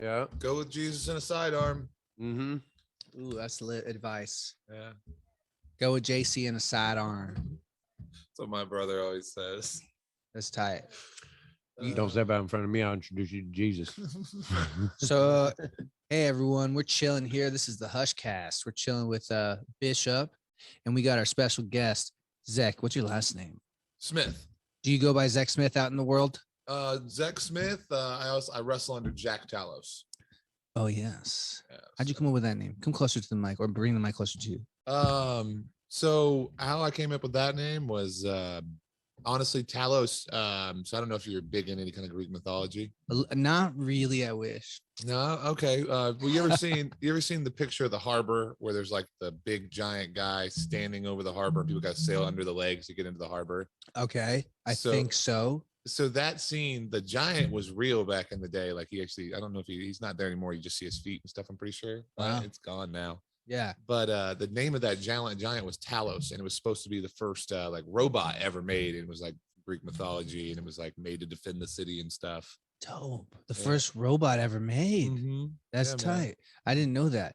Yeah. Go with Jesus and a sidearm. Mm-hmm. Ooh, that's lit advice. Yeah. Go with JC and a sidearm. That's what my brother always says. That's tight. Don't step out in front of me. I'll introduce you to Jesus. So, hey everyone, we're chilling here. This is the Hush Cast. We're chilling with Bishop, and we got our special guest, Zeck. What's your last name? Smith. Do you go by Zeck Smith out in the world? Zeck Smith. I wrestle under Jack Talos. Oh yes. Yeah, How'd you come up with that name? Come closer to the mic, or bring the mic closer to you. So how I came up with that name was honestly Talos. So I don't know if you're big in any kind of Greek mythology. Not really. I wish. No, okay. Well, you ever seen the picture of the harbor where there's like the big giant guy standing over the harbor and people got to sail under the legs to get into the harbor? Okay, I think so. So that scene, the giant was real back in the day. Like he actually, I don't know if he's not there anymore. You just see his feet and stuff. I'm pretty sure. Wow. It's gone now. Yeah. But the name of that giant was Talos, and it was supposed to be the first like robot ever made. And it was like Greek mythology, and it was like made to defend the city and stuff. Dope. The first robot ever made. Mm-hmm. That's tight. Man. I didn't know that.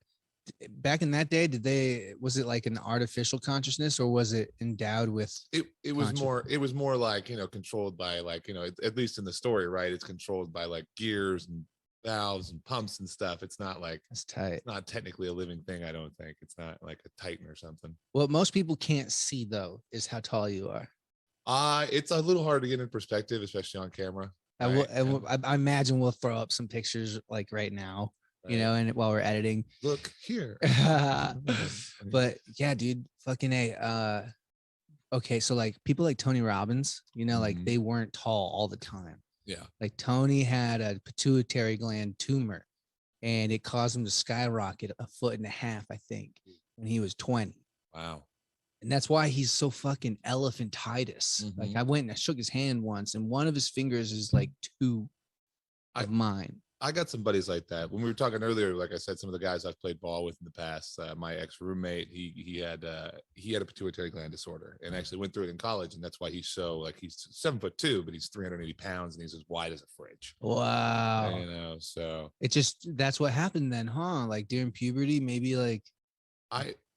Back in that day, was it like an artificial consciousness, or was it endowed with it was more like, controlled by like, at least in the story, right? It's controlled by like gears and valves and pumps and stuff. It's not like, that's tight. It's not technically a living thing. I don't think it's not like a Titan or something. What most people can't see though is how tall you are. It's a little hard to get in perspective, especially on camera. I imagine we'll throw up some pictures like right now. Right. And while we're editing, look here. But yeah, dude, fucking A. Okay, so like people like Tony Robbins, like they weren't tall all the time. Yeah. Like Tony had a pituitary gland tumor, and it caused him to skyrocket 1.5 feet, I think, when he was 20. Wow. And that's why he's so fucking elephantitis. Mm-hmm. Like I went and I shook his hand once, and one of his fingers is like two of mine. I got some buddies like that. When we were talking earlier, like I said, some of the guys I've played ball with in the past, my ex-roommate, he had a pituitary gland disorder and actually went through it in college. And that's why he's so like, he's 7'2", but he's 380 pounds and he's as wide as a fridge. Wow. So it just, that's what happened then, huh? Like during puberty, maybe like.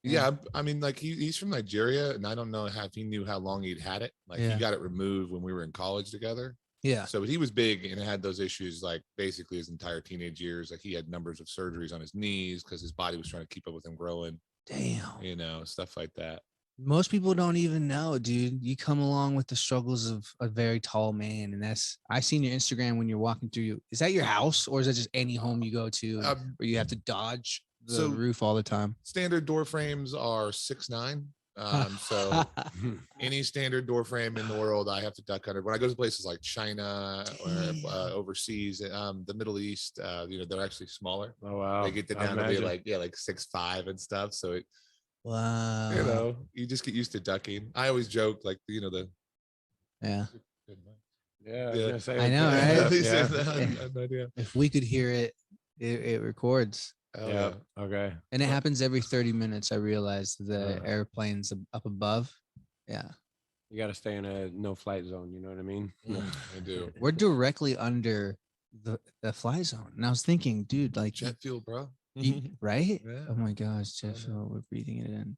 Yeah, I mean, like he's from Nigeria, and I don't know if he knew how long he'd had it. Like he got it removed when we were in college together. Yeah. So he was big and had those issues like basically his entire teenage years. Like he had numbers of surgeries on his knees because his body was trying to keep up with him growing. Damn. Stuff like that. Most people don't even know, dude. You come along with the struggles of a very tall man, and I seen your Instagram when you're walking through. Is that your house, or is that just any home you go to where you have to dodge the roof all the time? Standard door frames are 6'9". So any standard door frame in the world, I have to duck under. When I go to places like China or overseas, the Middle East, they're actually smaller. Oh wow! They get down to be like 6'5" and stuff. So it, wow, you just get used to ducking. I always joke like yeah. I know, right? Yeah. If we could hear it, it records. Yeah. Okay. And it happens every 30 minutes. I realized the airplane's up above. Yeah. You got to stay in a no flight zone. You know what I mean? I do. We're directly under the fly zone. And I was thinking, dude, like jet fuel, bro. Right? Yeah. Oh my gosh, jet fuel. We're breathing it in.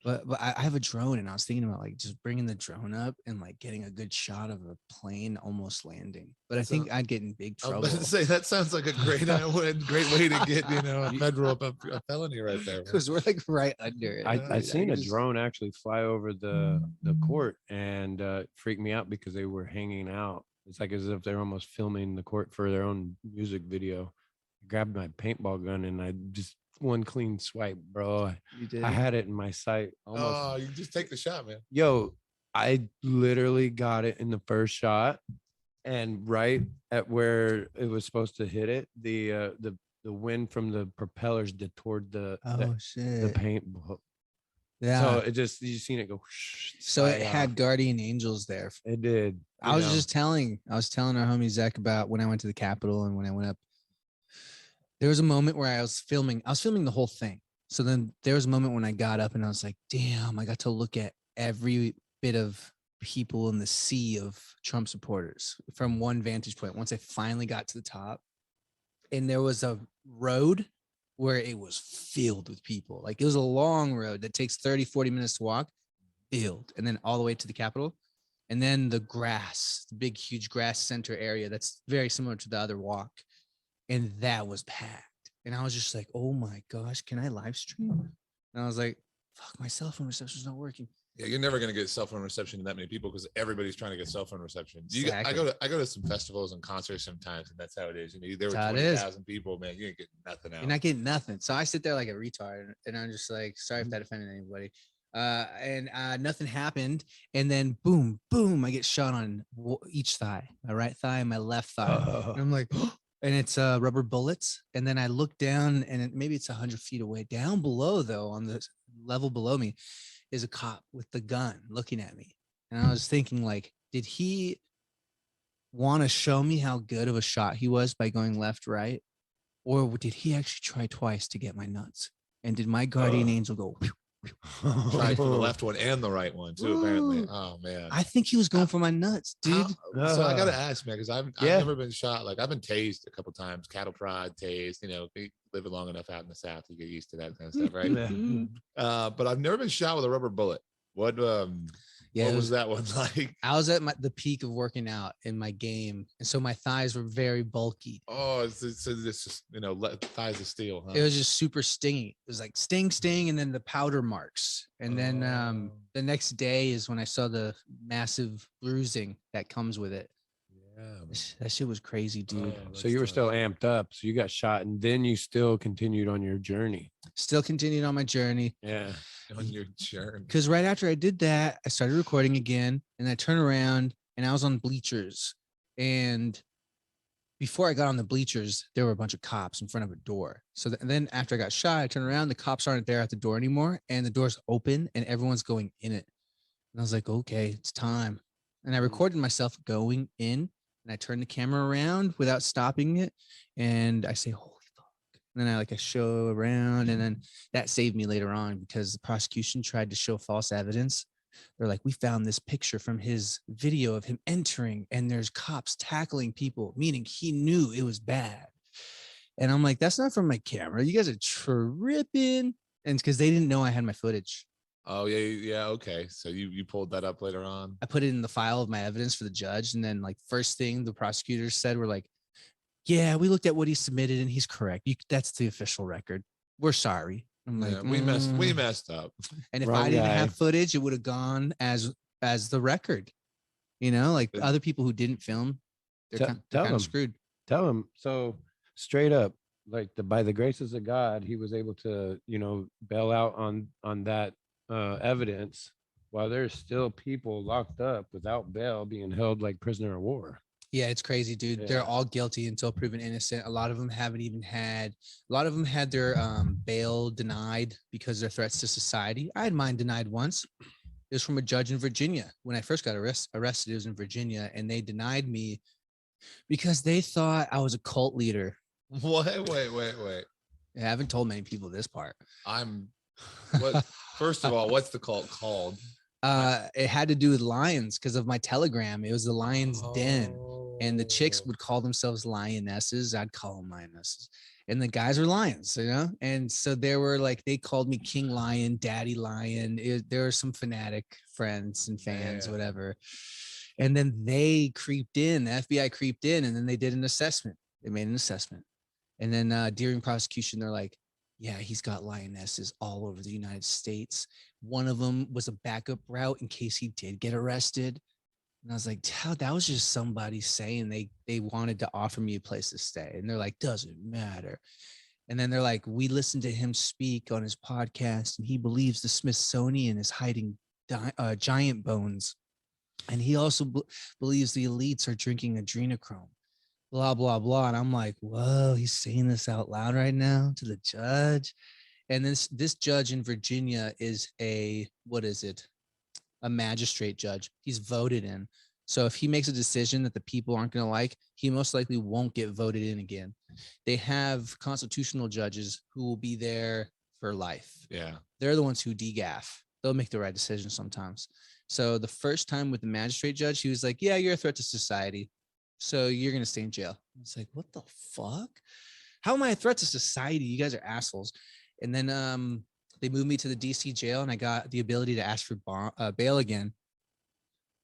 But I have a drone, and I was thinking about like just bringing the drone up and like getting a good shot of a plane almost landing. But I think I'd get in big trouble. I was about to say that sounds like a great way to get a federal a felony right there. Because we're like right under it. I seen a drone actually fly over the court and freaked me out because they were hanging out. It's like as if they're almost filming the court for their own music video. I grabbed my paintball gun and I just one clean swipe, bro. You did. I had it in my sight. Almost. Oh, you just take the shot, man. Yo, I literally got it in the first shot, and right at where it was supposed to hit it, the wind from the propellers detoured the paint. Yeah. So it just you seen it go. So it had guardian angels there. It did. I was telling our homie Zeck about when I went to the Capitol and when I went up. There was a moment where I was filming the whole thing. So then there was a moment when I got up and I was like, damn, I got to look at every bit of people in the sea of Trump supporters from one vantage point. Once I finally got to the top, and there was a road where it was filled with people. Like it was a long road that takes 30, 40 minutes to walk, filled, and then all the way to the Capitol. And then the grass, the big, huge grass center area that's very similar to the other walk. And that was packed. And I was just like, oh my gosh, can I live stream? And I was like, fuck, my cell phone reception's not working. Yeah, you're never gonna get cell phone reception to that many people because everybody's trying to get cell phone reception. Exactly. I go to some festivals and concerts sometimes, and that's how it is. You know, there were That's how it is. 20,000 people, man. You ain't getting nothing out. You're not getting nothing. So I sit there like a retard, and I'm just like, sorry if that offended anybody. And nothing happened. And then boom, boom, I get shot on each thigh, my right thigh and my left thigh. Oh. And I'm like, and it's rubber bullets. And then I look down, and maybe it's 100 feet away. Down below, though, on the level below me, is a cop with the gun looking at me. And I was thinking, like, did he want to show me how good of a shot he was by going left, right? Or did he actually try twice to get my nuts? And did my guardian angel go? Tried for the left one and the right one too, apparently. Oh man. I think he was going for my nuts, dude. So I gotta ask, man, because I've never been shot. Like I've been tased a couple times, cattle prod, tased. You know, living long enough out in the South, you get used to that kind of stuff, right? But I've never been shot with a rubber bullet. What was that one like? I was at the peak of working out in my game, and so my thighs were very bulky. Oh, it's just, you know, thighs of steel. Huh? It was just super stingy. It was like sting, and then the powder marks. And then the next day is when I saw the massive bruising that comes with it. Yeah, that shit was crazy, dude. So you were still amped up. So you got shot, and then you still continued on your journey. Still continued on my journey. Yeah. On your journey. Because right after I did that, I started recording again, and I turned around and I was on bleachers. And before I got on the bleachers, there were a bunch of cops in front of a door. So then after I got shot, I turned around, the cops aren't there at the door anymore, and the door's open and everyone's going in it. And I was like, okay, it's time. And I recorded myself going in, and I turned the camera around without stopping it. And I say, holy fuck. And then I show around, and then that saved me later on because the prosecution tried to show false evidence. They're like, we found this picture from his video of him entering, and there's cops tackling people, meaning he knew it was bad. And I'm like, that's not from my camera. You guys are tripping. And because they didn't know I had my footage. Oh yeah. Okay. So you pulled that up later on. I put it in the file of my evidence for the judge. And then first thing the prosecutors said were like, yeah, we looked at what he submitted and he's correct. That's the official record. We're sorry. I'm like, yeah, we messed up. And if I didn't have footage, it would have gone as the record. You know, other people who didn't film, they're kind of screwed. Tell them. So straight up, by the graces of God, he was able to, bail out on that evidence while there's still people locked up without bail being held like prisoner of war. Yeah, it's crazy, dude. Yeah. They're all guilty until proven innocent. A lot of them had their bail denied because they're threats to society. I had mine denied once. It was from a judge in Virginia. When I first got arrested, it was in Virginia, and they denied me because they thought I was a cult leader. Wait. I haven't told many people this part. First of all, what's the cult called? It had to do with lions because of my Telegram. It was the Lion's Den, and the chicks would call themselves lionesses. I'd call them lionesses, and the guys were lions, And so they were they called me King Lion, Daddy Lion. There were some fanatic friends and fans, whatever. And then they creeped in. The FBI creeped in, and then they did an assessment. They made an assessment, and then during prosecution, they're like, yeah, he's got lionesses all over the United States. One of them was a backup route in case he did get arrested. And I was like, that was just somebody saying they wanted to offer me a place to stay. And they're like, doesn't matter. And then they're like, we listened to him speak on his podcast, and he believes the Smithsonian is hiding giant bones. And he also believes the elites are drinking adrenochrome. Blah, blah, blah. And I'm like, whoa, he's saying this out loud right now to the judge. And this judge in Virginia is a magistrate judge. He's voted in. So if he makes a decision that the people aren't going to like, he most likely won't get voted in again. They have constitutional judges who will be there for life. Yeah. They're the ones who degaff. They'll make the right decision sometimes. So the first time with the magistrate judge, he was like, yeah, you're a threat to society, so you're going to stay in jail. It's like, what the fuck? How am I a threat to society? You guys are assholes. And then they moved me to the DC jail, and I got the ability to ask for bail again.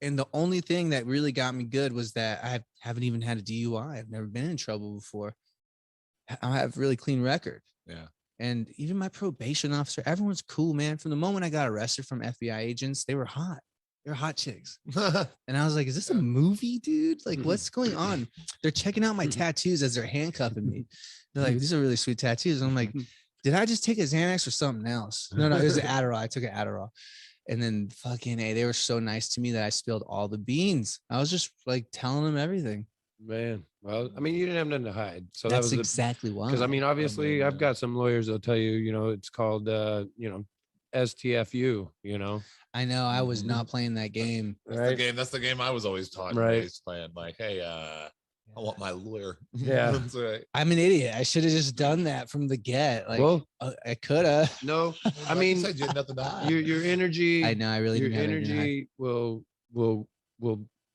And the only thing that really got me good was that I haven't even had a DUI. I've never been in trouble before. I have a really clean record. Yeah. And even my probation officer, everyone's cool, man. From the moment I got arrested from FBI agents, they were hot. They were hot chicks. And I was like, is this a movie, dude? Like, what's going on? They're checking out my tattoos as they're handcuffing me. They're like, these are really sweet tattoos. And I'm like, did I just take a Xanax or something else? No, it was an Adderall. I took an Adderall. And then fucking they were so nice to me that I spilled all the beans. I was just like telling them everything. Man, well, I mean, you didn't have nothing to hide, so That's that was exactly why. because I mean, obviously, I've got some lawyers that'll tell you, it's called, STFU. I know I was not playing that game. That's the game I was always taught. Right. Always playing like, hey, I want my lawyer. Yeah. That's right. I'm an idiot. I should have just done that from the get. Like, Well, I could have. no, I Like you mean, said, you had nothing to hide. your energy. I know. I really your didn't have anything to hide. energy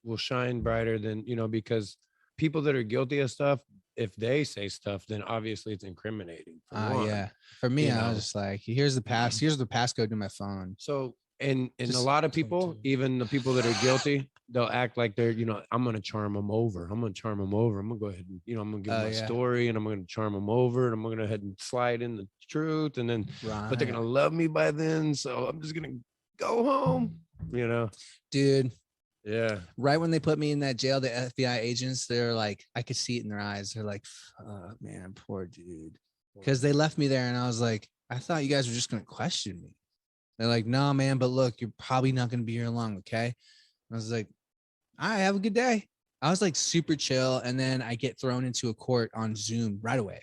will shine brighter than because people that are guilty of stuff, if they say stuff, then obviously it's incriminating. For one. Yeah. For me, You I know. was just like, here's the pass. Here's the passcode to my phone. So and a Just lot of people, 22. even the people that are guilty, they'll act like they're, I'm gonna charm them over. I'm gonna charm them over. I'm gonna go ahead and, I'm gonna give Oh, my yeah. story, and I'm gonna charm them over, and I'm gonna go ahead and slide in the truth, and then, but they're Right. gonna love me by then, so I'm just gonna go home. Dude, Yeah. right when they put me in that jail, the FBI agents, they're like, I could see it in their eyes. They're like, fuck, man, poor dude. Because they left me there, and I was like, I thought you guys were just going to question me. They're like, no, man, but look, you're probably not going to be here long, okay? I was like, all right, have a good day. I was like super chill, and then I get thrown into a court on Zoom right away.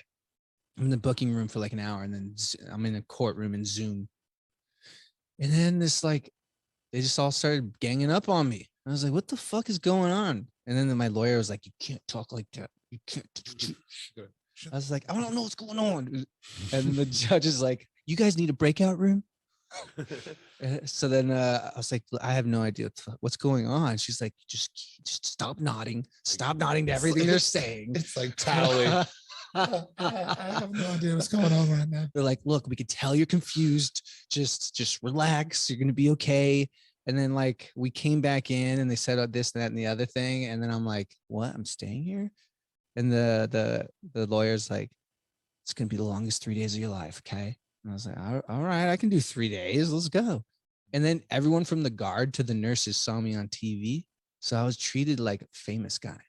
I'm in the booking room for like an hour, and then I'm in a courtroom in Zoom. And then they just all started ganging up on me. I was like, what the fuck is going on? And then my lawyer was like, you can't talk like that. You can't. I was like, I don't know what's going on. And then the judge is like, you guys need a breakout room? So then I was like, I have no idea what's going on. She's like, just stop nodding. Stop nodding to everything they're saying. It's like toweling. I have no idea what's going on right now. They're like, look, we could tell you're confused. Just relax. You're going to be okay. And then like we came back in and they said this, that, and the other thing. And then I'm like, what? I'm staying here? And the lawyer's like, it's going to be the longest 3 days of your life. Okay. And I was like, all right, I can do 3 days. Let's go. And then everyone from the guard to the nurses saw me on TV. So I was treated like a famous guy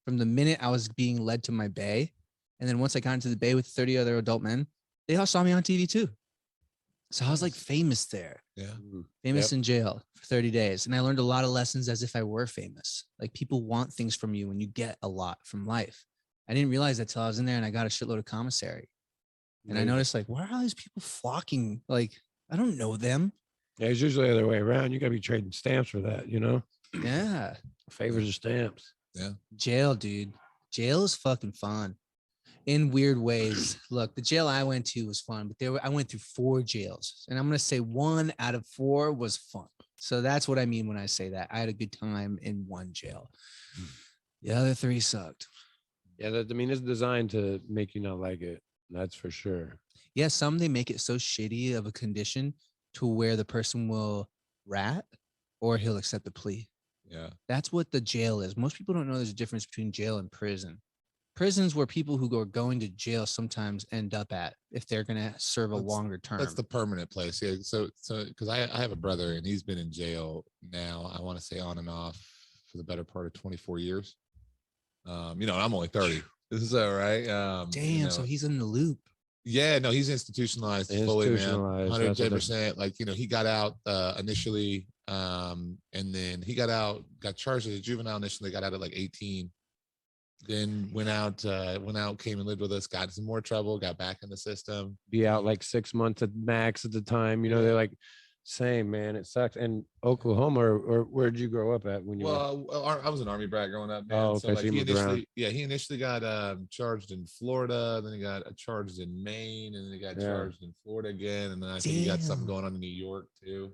from the minute I was being led to my bay. And then once I got into the bay with 30 other adult men, they all saw me on TV too. So I was like famous there. Yeah. Famous in jail for 30 days. And I learned a lot of lessons as if I were famous. Like people want things from you when you get a lot from life. I didn't realize that till I was in there and I got a shitload of commissary. And I noticed like, why are all these people flocking? Like, I don't know them. Yeah, it's usually the other way around. You gotta be trading stamps for that, Yeah. favors or stamps. Yeah. Jail, dude. Jail is fucking fun in weird ways. Look, the jail I went to was fun, but I went through 4 jails, and I'm going to say 1 out of 4 was fun. So that's what I mean when I say that. I had a good time in 1 jail. The other 3 sucked. Yeah, it's designed to make you not like it. That's for sure. Yeah, some they make it so shitty of a condition to where the person will rat or he'll accept the plea. Yeah. That's what the jail is. Most people don't know there's a difference between jail and prison. Prisons where people who are going to jail sometimes end up at if they're going to serve a longer term. That's the permanent place. Yeah. So because I have a brother and he's been in jail now, I want to say on and off for the better part of 24 years. I'm only 30. This is all right. Damn, so he's in the loop. Yeah, no, he's institutionalized fully, man. Institutionalized, that's what 110%. Like, he got out initially, and then he got charged as a juvenile initially, got out at like 18. Then went out, came and lived with us, got in some more trouble, got back in the system. Be out like 6 months at max at the time. They're like, same, man. It sucks. And Oklahoma, or where'd you grow up at when you were? Well, I was an Army brat growing up, man. Oh, okay. So like So he initially got charged in Florida, then he got charged in Maine, and then he got charged in Florida again, and then I think he got something going on in New York too.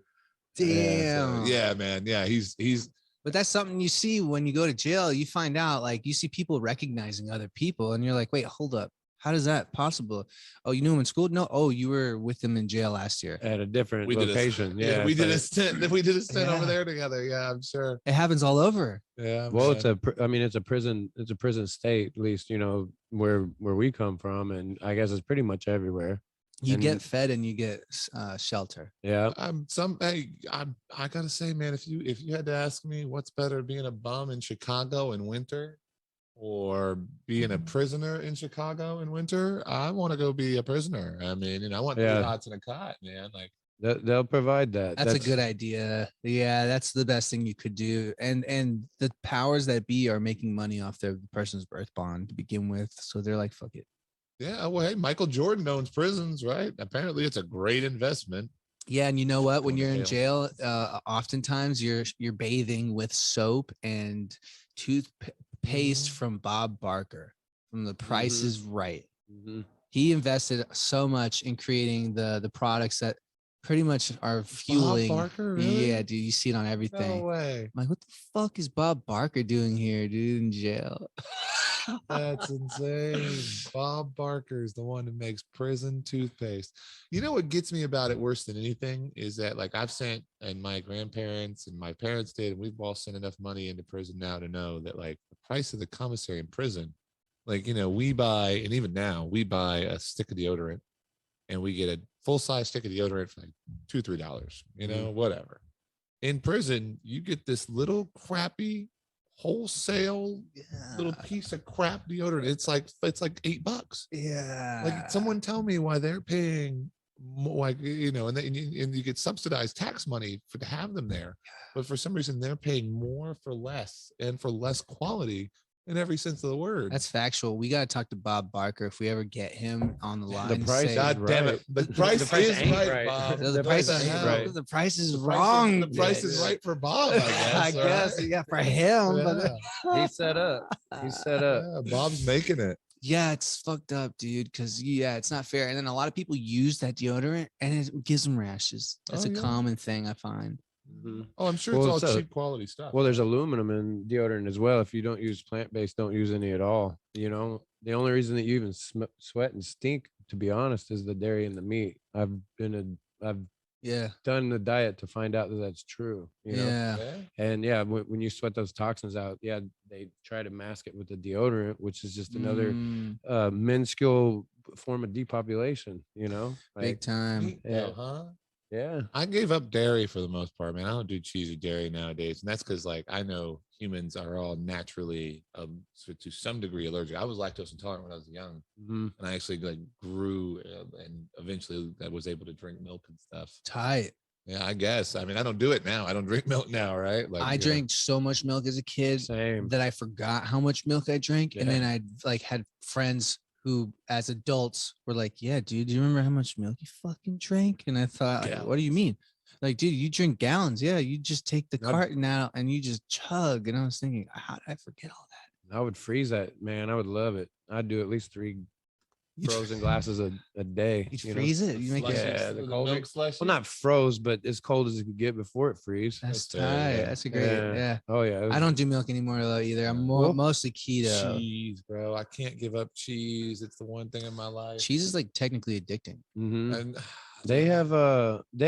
Damn. Yeah, man. Yeah, he's. But that's something you see when you go to jail. You find out, like, you see people recognizing other people, and you're like, wait, hold up. How does that possible? Oh, you knew him in school? No. Oh, you were with him in jail last year. At a different We did location. yeah, we it's did like- a stint. We did a stint over Yeah. there together. Yeah, I'm sure. It happens all over. Yeah. Well, man. I mean, it's a prison state, at least, where we come from. And I guess it's pretty much everywhere. You get And- fed and you get shelter. Yeah. I gotta say, man, if you had to ask me what's better, being a bum in Chicago in winter or being a prisoner in Chicago in winter, I want to go be a prisoner. I mean, I want Yeah. 3 hots and a cot, man. Like, They'll provide that. That's a good idea. Yeah, that's the best thing you could do. And the powers that be are making money off the person's birth bond to begin with. So they're like, fuck it. yeah, well, hey, Michael Jordan owns prisons, right? Apparently, it's a great investment. Yeah, and you know what? When Going to you're in jail, oftentimes you're bathing with soap and toothpaste from Bob Barker from The Price Mhm. is Right. Mhm. He invested so much in creating the products that pretty much are fueling. Barker, really? Yeah, dude, you see it on everything. No way. I'm like, what the fuck is Bob Barker doing here, dude, in jail? That's insane. Bob Barker is the one who makes prison toothpaste. You know what gets me about it worse than anything is that, like, I've sent, and my grandparents and my parents did, and we've all sent enough money into prison now to know that, like, the price of the commissary in prison, like, we buy, and even now we buy a stick of deodorant and we get a full-size stick of deodorant for like $2-3, whatever. In prison, you get this little crappy wholesale little piece of crap deodorant. It's like $8. Yeah. Like, someone tell me why they're paying more, like, and you get subsidized tax money to have them there, but for some reason they're paying more for less and for less quality in every sense of the word. That's factual. We gotta talk to Bob Barker if we ever get him on the line. price say, God damn it. The price, is ain't right, right. Bob. the price What the is hell? right. The price is The price wrong. the price is bitch. right for Bob, I guess. I guess. right? Yeah, for him. Yeah. But He's set up. He's set up. Yeah, Bob's making it. yeah, it's fucked up, dude. Because it's not fair. And then a lot of people use that deodorant and it gives them rashes. That's Oh, a yeah. common thing I find. Mhm. Oh, I'm sure Well, it's all so- cheap quality stuff. Well, there's aluminum in deodorant as well. If you don't use plant-based, don't use any at all. The only reason that you even sweat and stink, to be honest, is the dairy and the meat. I've Yeah. done the diet to find out that that's true. Yeah. Yeah. And yeah, when you sweat those toxins out, yeah, they try to mask it with the deodorant, which is just another Mm, minuscule form of depopulation. big Like, time. Meat, Yeah. though, huh? yeah. I gave up dairy for the most part, man. I don't do cheese or dairy nowadays, and that's because, like, I know humans are all naturally, to some degree, allergic. I was lactose intolerant when I was young, Mhm. and I actually like grew, and eventually I was able to drink milk and stuff. Tight. Yeah, I guess. I mean, I don't do it now. I don't drink milk now, right? Like, I drank so much milk as a kid Same. that I forgot how much milk I drank. And then Yeah. I like had friends who, as adults, were like, "Yeah, dude, do you remember how much milk you fucking drank?" And I thought, like, "What do you mean?" Like, dude, you drink gallons. Yeah, you just take the Now- carton out and you just chug. And I was thinking, how did I forget all that? I would freeze that, man. I would love it. I'd do at least 3 You frozen glasses a day. You you know? freeze it. You make Slushy, it. Yeah, the the cold milk drink- slushy. Well, not froze, but as cold as it could get before it freeze. That's fair, tight. yeah. That's a great. Yeah. Oh yeah. it I was- don't do milk anymore though either. I'm Well, mostly keto. cheese, bro. I can't give up cheese. It's the one thing in my life. Cheese is like technically addicting. Mhm. And They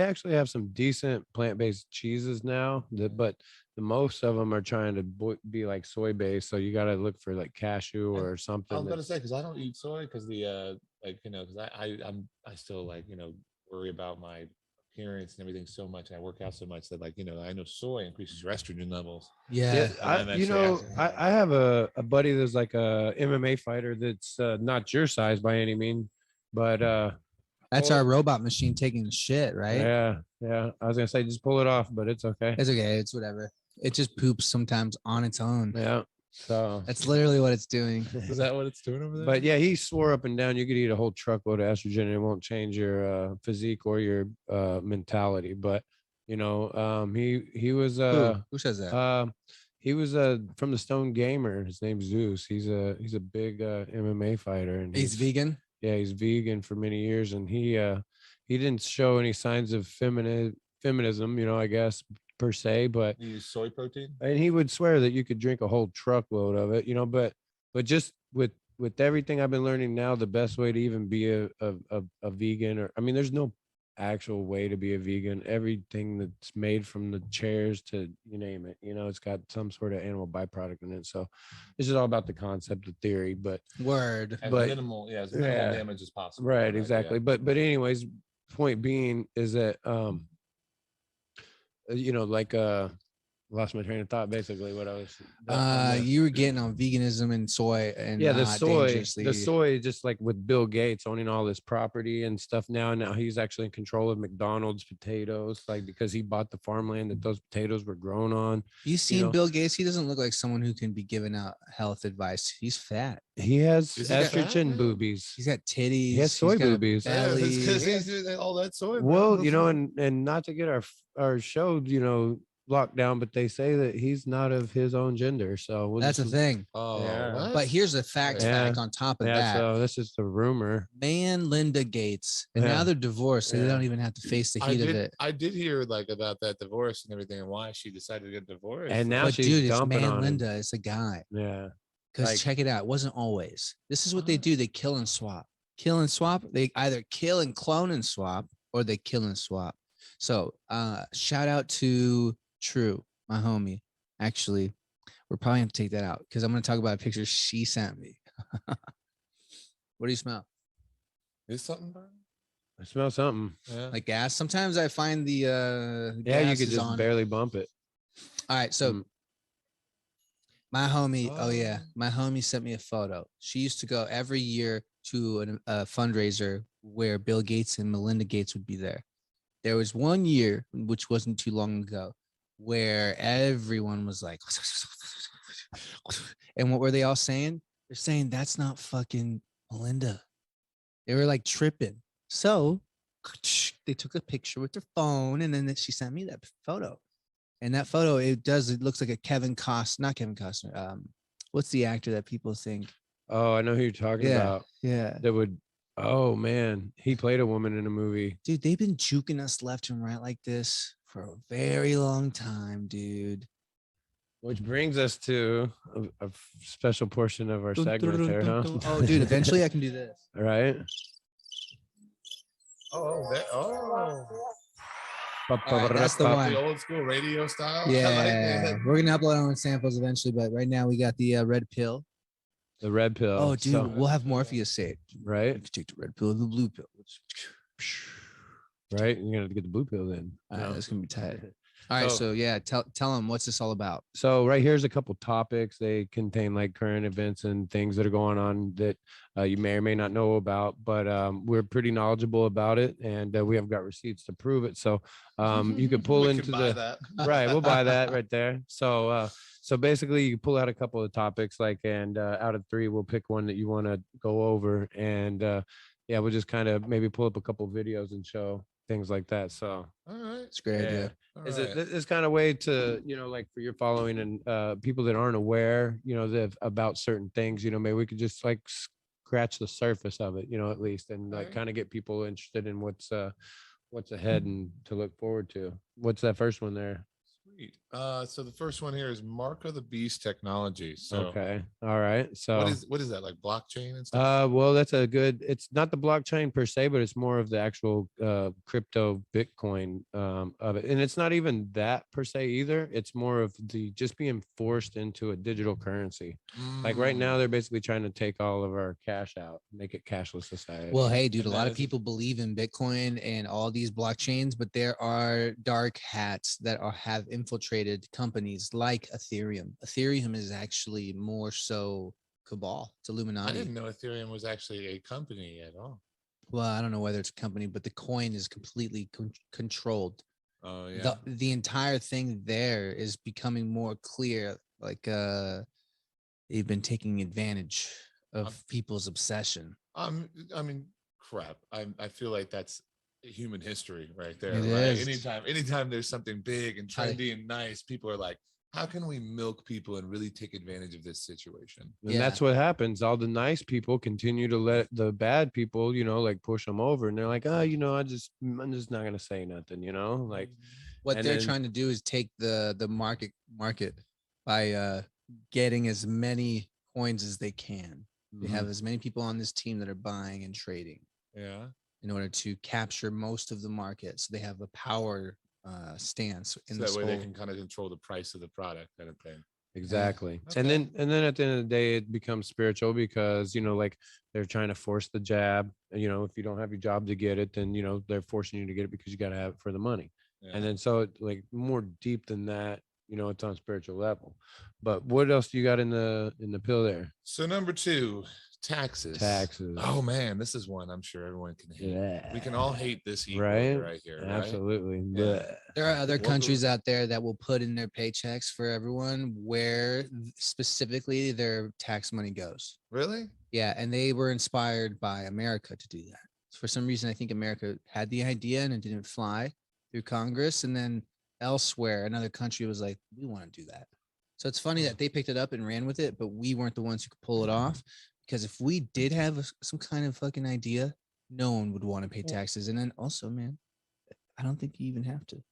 actually have some decent plant-based cheeses now, but the most of them are trying to be like soy-based. So you got to look for like cashew or I something. was about to that's- say, because I don't eat soy, because because I still, like, worry about my appearance and everything so much, and I work out so much that, like, I know soy increases your estrogen levels. Yeah. Yeah, And I'm actually asking- I have a buddy that's like a MMA fighter that's not your size by any mean, but That's our robot machine taking shit, right? yeah. I was gonna say just pull it off, but it's okay. It's okay. It's whatever. It just poops sometimes on its own. Yeah. So That's literally what it's doing. Is that what it's doing over there? But yeah, he swore up and down you could eat a whole truckload of estrogen and it won't change your physique or your mentality. But he was Who says that? he was from the Stone Gamer. His name's Zeus. He's a big MMA fighter, and He's vegan. Yeah, he's vegan for many years, and he didn't show any signs of feminism, I guess per se, but you use soy protein? and he would swear that you could drink a whole truckload of it, but just with with everything I've been learning now, the best way to even be a vegan, or I mean, there's no actual way to be a vegan. Everything that's made from the chairs to you name it, it's got some sort of animal byproduct in it. So it's just all about the concept, the theory. But Word. As But- minimal, as minimal yeah. damage as possible. right, exactly. But anyways, point being is that like lost my train of thought. Basically, what I was. You were getting on veganism and soy and Yeah, not dangerously. the soy, just like with Bill Gates owning all this property and stuff now he's actually in control of McDonald's potatoes, like because he bought the farmland that those potatoes were grown on. You seen know- Bill Gates? He doesn't look like someone who can be giving out health advice. He's fat. He has Is he that fat, estrogen man? boobies. He's got titties. He has soy he's got a boobies. belly. because he's doing all that soy. Well, man. and not to get our show, locked down, but they say that he's not of his own gender. So That's the thing. Oh, Yeah. what? But here's a fact Yeah. on top of Yeah, that. so that's just a rumor. Man, Linda Gates, and Yeah. now they're divorced, so they Yeah. don't even have to face the heat of it. I did hear like about that divorce and everything and why she decided to get divorced. And now But she's dude, it's dumping Man on him. Linda. It's a guy. Yeah. Because Like- check it out. It wasn't always. This is what they What? do. They kill and swap. Kill and swap. They either kill and clone and swap, or they kill and swap. So shout out to True, my homie. Actually, we're probably gonna take that out because I'm gonna talk about a picture she sent me. What do you smell? Is something burning? I smell something. Yeah. Like gas? Sometimes I find the Yeah, you gas could is just on. barely bump it. All right, so Mm. my homie, oh yeah, Oh. my homie sent me a photo. She used to go every year to a fundraiser where Bill Gates and Melinda Gates would be there. There was one year, which wasn't too long ago, where everyone was like, and what were they all saying? They're saying that's not fucking Melinda. They were like tripping. So they took a picture with their phone, and then she sent me that photo. And that photo, it looks like a not Kevin Costner. What's the actor that people think? Oh, I know who you're talking Yeah. about. Yeah. That would. Oh man, he played a woman in a movie. Dude, they've been juking us left and right like this for a very long time, dude. Which brings us to a special portion of our segment there, huh? Oh, dude, eventually I can do this. All right. That's the one. The old school radio style. I like Yeah, that. we're gonna upload our own samples eventually, but right now we got the red pill. The red pill. Oh, dude, So- we'll have Morpheus say it. right, If you take the red pill or the blue pill. right. You're gonna get the blue pill then. All right, No. that's gonna be tight. All right, So- so yeah, tell them what's this all about. So right here's a couple topics. They contain like current events and things that are going on that you may or may not know about, but we're pretty knowledgeable about it, and we have got receipts to prove it. So you could pull We into can buy the that. right. We'll buy that right there. So basically, you pull out a couple of topics, like, and out of three, we'll pick one that you want to go over, and yeah, we'll just kind of maybe pull up a couple of videos and show things like that. So All right. It's a great yeah. idea. All is right. it this kind of way to like for your following and people that aren't aware about certain things, maybe we could just like scratch the surface of it, at least, and like Right. kind of get people interested in what's ahead and to look forward to. What's that first one there? Sweet. So the first one here is Mark of the Beast technology. So Okay, all right. So what is that, like blockchain and stuff? well, it's not the blockchain per se, but it's more of the actual crypto Bitcoin of it. And it's not even that per se either. It's more of the just being forced into a digital currency. Like right now, Mm. they're basically trying to take all of our cash out, make it cashless society. Well, hey, dude, a And lot that of is a- people believe in Bitcoin and all these blockchains, but there are dark hats that have infiltrated companies like Ethereum. Ethereum is actually more so cabal. It's I Illuminati. didn't know Ethereum was actually a company at all. Well, I don't know whether it's a company, but the coin is completely controlled. Oh yeah. The entire thing there is becoming more clear. Like they've been taking advantage of people's obsession. I mean, crap. I feel like that's human history right there. It Right? is. Anytime there's something big and I- trendy and nice, people are like, how can we milk people and really take advantage of this situation? And Yeah. that's what happens. All the nice people continue to let the bad people, like push them over, and they're like, oh, I'm just not gonna say nothing, like. What And they're then- trying to do is take the market by getting as many coins as they can. They have as many people on this team that are buying and trading Yeah. in order to capture most of the market. So they have a power stance in So this that way they whole. can kind of control the price of the product kind of thing. Exactly. Okay. And then at the end of the day, it becomes spiritual because, you know, like they're trying to force the jab. You know, if you don't have your job to get it, then, you know, they're forcing you to get it because you got to have it for the money. Yeah. And then so like more deep than that, you know, it's on spiritual level. But what else do you got in the pill there? So number 2, taxes. Taxes. Oh man, this is one I'm sure everyone can hate. We can all hate this equally right here, right? Absolutely. Yeah. There are other What- countries out there that will put in their paychecks for everyone where specifically their tax money goes. Really? Yeah, and they were inspired by America to do that. For some reason, I think America had the idea and it didn't fly through Congress. And then elsewhere, another country was like, we want to do that. So it's funny that they picked it up and ran with it, but we weren't the ones who could pull it off. Because if we did have some kind of fucking idea, no one would want to pay taxes. And then also, man, I don't think you even have to.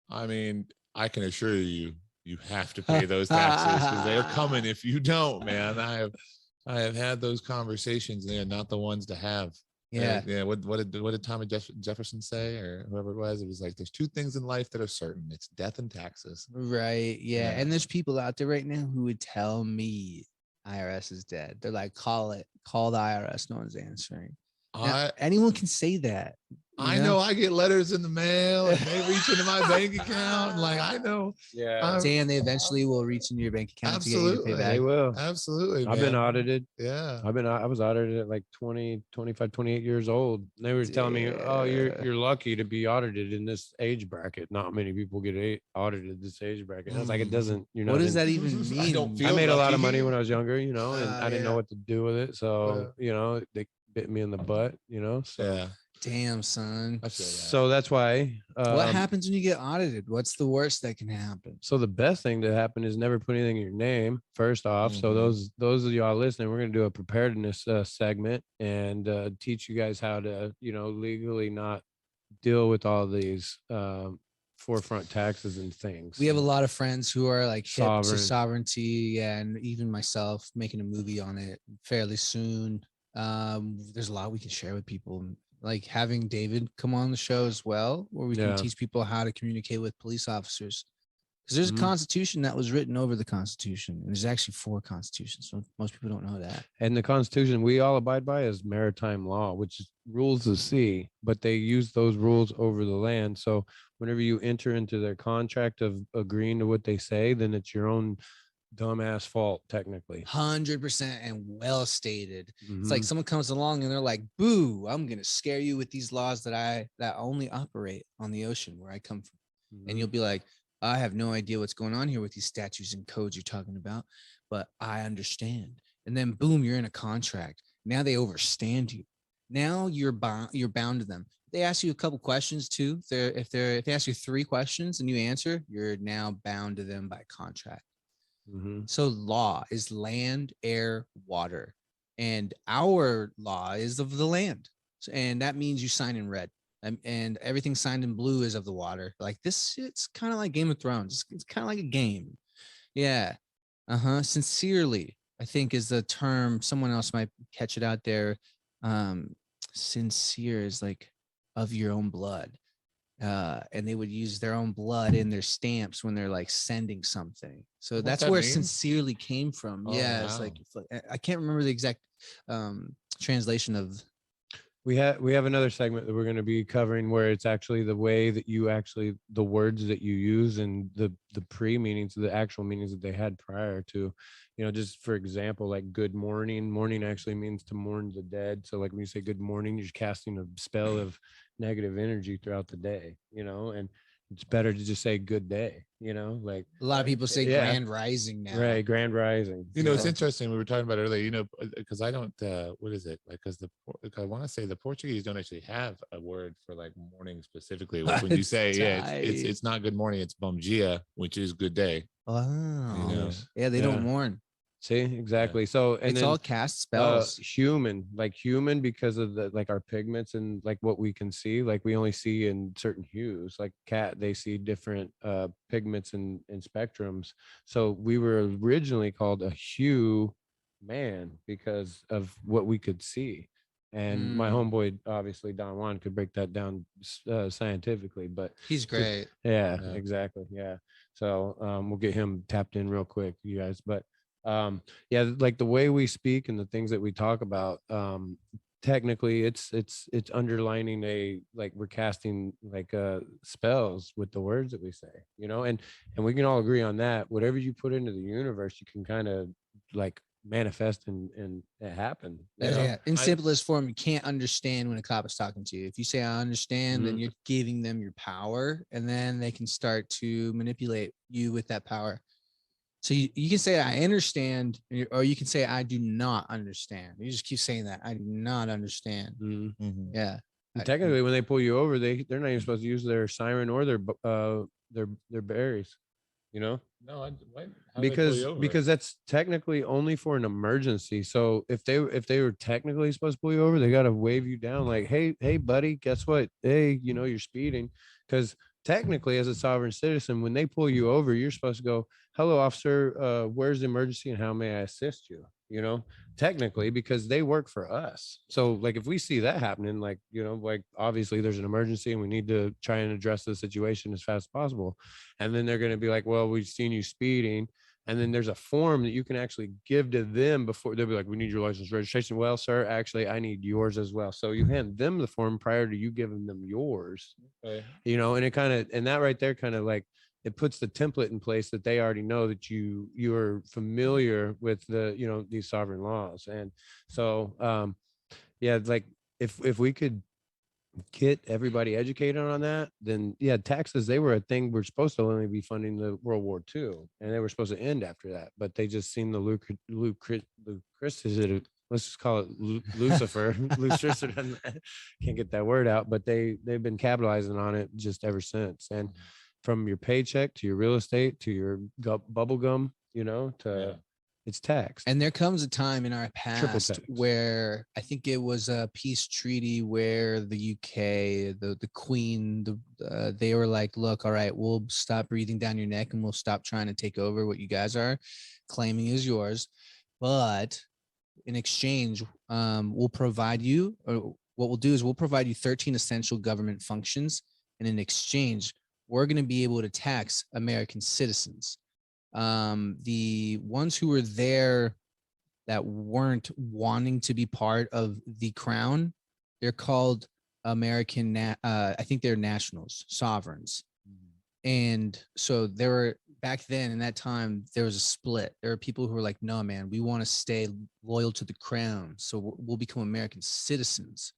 I mean, I can assure you, you have to pay those taxes because they're coming if you don't, man. I have had those conversations. They are not the ones to have. Yeah. Yeah. What did Thomas Jefferson say, or whoever it was? It was like, there's 2 things in life that are certain: it's death and taxes. Right. Yeah. Yeah. And there's people out there right now who would tell me IRS is dead. They're like, call the IRS. No one's answering. Now, anyone can say that. I know I get letters in the mail and they reach into my bank account. Like I know. Yeah. Dan, they eventually will reach into your bank account to get you to pay Absolutely. back. They will. Absolutely. I've been audited. Yeah. I was audited at like 20, 25, 28 years old. And they were telling me, oh, you're lucky to be audited in this age bracket. Not many people get audited this age bracket. And I was like, it doesn't, you're not. What does that even I mean? don't feel I made a lot of lucky. money when I was younger, you know, and I didn't know Yeah. what to do with it. So, you know, they bit me in the butt, you know. So Yeah. Damn, son. I feel that. so that's why What happens when you get audited? What's the worst that can happen? so the best thing to happen is never put anything in your name first off. So Mhm. those of y'all listening, we're going to do a preparedness segment and teach you guys how to, you know, legally not deal with all these forefront taxes and things. We have a lot of friends who are like hip to Sovereign. sovereignty, and even myself making a movie on it fairly soon. There's a lot we can share with people, like having David come on the show as well, where we Yeah. can teach people how to communicate with police officers. Because there's Mhm. a constitution that was written over the Constitution, and there's actually 4 constitutions. So most people don't know that. And the Constitution we all abide by is maritime law, which is rules the sea, but they use those rules over the land. So whenever you enter into their contract of agreeing to what they say, then it's your own dumbass fault, technically. 100% and well stated. It's Mhm. like someone comes along and they're like, "Boo! I'm gonna scare you with these laws that only operate on the ocean where I come from," and you'll be like, "I have no idea what's going on here with these statutes and codes you're talking about, but I understand." And then boom, you're in a contract. Now they overstand you. Now you're bound. You're bound to them. They ask you a couple questions too. If they ask you 3 questions and you answer, you're now bound to them by contract. Mhm. So law is land, air, water, and our law is of the land. And that means you sign in red, and everything signed in blue is of the water. Like this, it's kind of like Game of Thrones. It's kind of like a game. Yeah. Sincerely, I think is the term. Someone else might catch it out there. Sincere is like of your own blood. And they would use their own blood in their stamps when they're like sending something. So What's that's that where mean? sincerely came from. Oh, Yeah, it's wow. like I can't remember the exact translation of. We have another segment that we're going to be covering where it's actually the way that you actually the words that you use and the pre meanings, the actual meanings that they had prior to, you know, just for example, like good morning. Morning actually means to mourn the dead. So like when you say good morning, you're just casting a spell of negative energy throughout the day, you know, and it's better to just say good day, you know, like A lot of people say Yeah. Grand Rising now. right, grand rising. You know, it's Yeah. interesting. We were talking about earlier, you know, because I don't, what is it? Like, because I want to say the Portuguese don't actually have a word for like morning specifically. Like when you It's say, yeah, tight. it's not good morning, it's bom dia, which is good day. Wow. You know? Yes. Yeah, they Yeah. don't mourn. See, exactly. So and It's then all cast spells. human, like human, because of the like our pigments and like what we can see, like we only see in certain hues. Like cat, they see different pigments and spectrums. So we were originally called a hue man because of what we could see. And my Mm, homeboy, obviously Don Juan, could break that down scientifically. But he's just great. yeah, Yeah. exactly, yeah. So we'll get him tapped in real quick, you guys. But yeah, like the way we speak and the things that we talk about, technically it's underlining a like we're casting like spells with the words that we say, you know, and we can all agree on that. Whatever you put into the universe, you can kind of like manifest and it happen, you know. Yeah, in I simplest form, you can't understand when a cop is talking to you. If you say I understand, then Mhm. you're giving them your power, and then they can start to manipulate you with that power. So you can say I understand, or you can say I do not understand. You just keep saying that I do not understand. Mhm. Mhm. Yeah. And technically when they pull you over, they're not even supposed to use their siren or their berries, you know. No, what? How do they pull you over? Because that's technically only for an emergency. So if they were technically supposed to pull you over, they got to wave you down like, hey buddy, guess what, hey, you know, you're speeding. Because technically as a sovereign citizen, when they pull you over, you're supposed to go, hello officer, where's the emergency and how may I assist you, you know, technically, because they work for us. So like if we see that happening, like, you know, like obviously there's an emergency and we need to try and address the situation as fast as possible, and then they're going to be like, well, we've seen you speeding. And then there's a form that you can actually give to them before. They'll be like, we need your license registration. Well, sir, actually I need yours as well. So you hand them the form prior to you giving them yours, Okay. you know. And it kind of, and that right there kind of like it puts the template in place that they already know that you're familiar with the, you know, these sovereign laws. And so yeah, like if we could get everybody educated on that, then yeah, taxes, they were a thing. We're supposed to only be funding the World War II, and they were supposed to end after that. But they just seen the let's just call it Lucifer, Lucifer. Can't get that word out, but they've been capitalizing on it just ever since. And from your paycheck to your real estate to your bubble gum, you know, to Yeah. it's taxed, And there comes a time in our triple past tax. where I think it was a peace treaty where the UK, the Queen, they were like, "Look, all right, we'll stop breathing down your neck and we'll stop trying to take over what you guys are claiming is yours, but in exchange, we'll provide you, or what we'll do is we'll provide you 13 essential government functions, and in exchange, we're going to be able to tax American citizens." The ones who were there that weren't wanting to be part of the crown, they're called American. I think they're nationals, sovereigns. And so there were back then in that time, there was a split. There were people who were like, no, man, we want to stay loyal to the crown. So we'll become American citizens.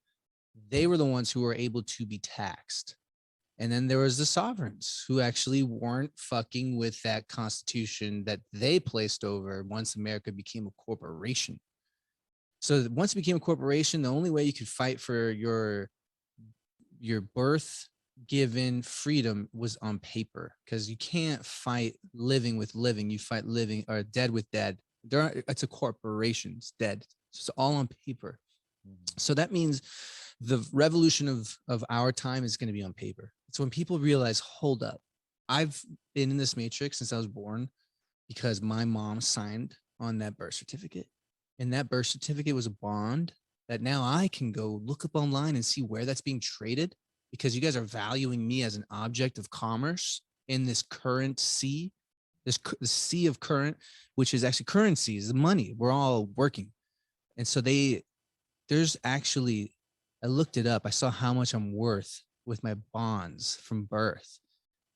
They were the ones who were able to be taxed. And then there was the sovereigns who actually weren't fucking with that constitution that they placed over once America became a corporation. So once it became a corporation, the only way you could fight for your birth given freedom was on paper, because you can't fight living with living. You fight living or dead with dead. It's a corporation. It's dead. It's all on paper. So that means the revolution of our time is going to be on paper. It's when people realize, hold up, I've been in this matrix since I was born because my mom signed on that birth certificate. And that birth certificate was a bond that now I can go look up online and see where that's being traded, because you guys are valuing me as an object of commerce in this current sea, the sea of current, which is actually currencies, the money. We're all working. And so there's actually, I looked it up. I saw how much I'm worth with my bonds from birth.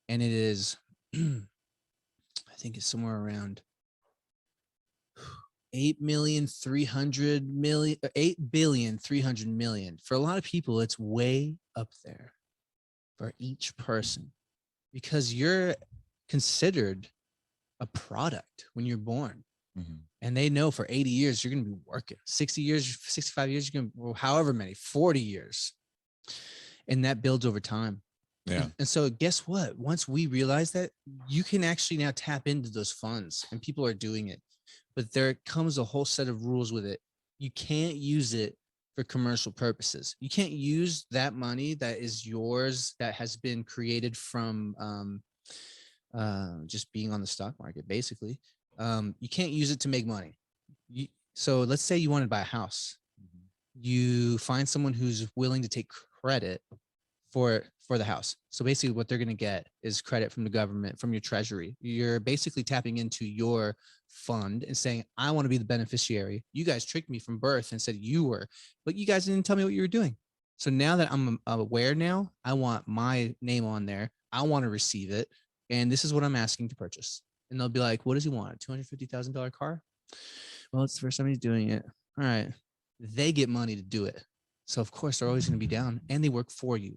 And it is, I think it's somewhere around 8,300,000,000. For a lot of people, it's way up there for each person, because you're considered a product when you're born. Mhm. And they know for 80 years, you're going to be working 60 years, 65 years, you're going to, well, however many, 40 years. And that builds over time. Yeah. And so guess what? Once we realize that, you can actually now tap into those funds, and people are doing it. But there comes a whole set of rules with it. You can't use it for commercial purposes. You can't use that money that is yours, that has been created from just being on the stock market, basically. You can't use it to make money. So let's say you want to buy a house. You find someone who's willing to take credit for the house. So basically what they're going to get is credit from the government, from your treasury. You're basically tapping into your fund and saying, I want to be the beneficiary. You guys tricked me from birth and said you were, but you guys didn't tell me what you were doing. So now that I'm aware now, I want my name on there. I want to receive it. And this is what I'm asking to purchase. And they'll be like, what does he want? A $250,000 car? Well, it's the first time he's doing it. All right. They get money to do it. So of course they're always going to be down, and they work for you.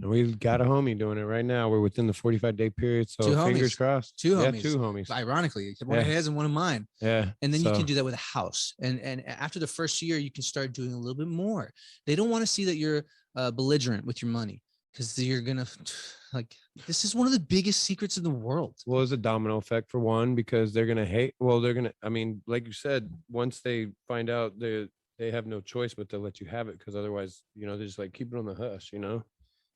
And we've got a homie doing it right now. We're within the 45-day period. So Two fingers homies. crossed. Two Yeah, homies. 2 homies. Ironically, one of his and one of mine. Yeah. And then you can do that with a house. And after the first year, you can start doing a little bit more. They don't want to see that you're belligerent with your money, because you're going to like, this is one of the biggest secrets in the world. Well, it's a domino effect for one, because they're going to hate. Well, they're going to, I mean, like you said, once they find out, they have no choice but to let you have it, because otherwise, you know, they're just like, keep it on the hush, you know?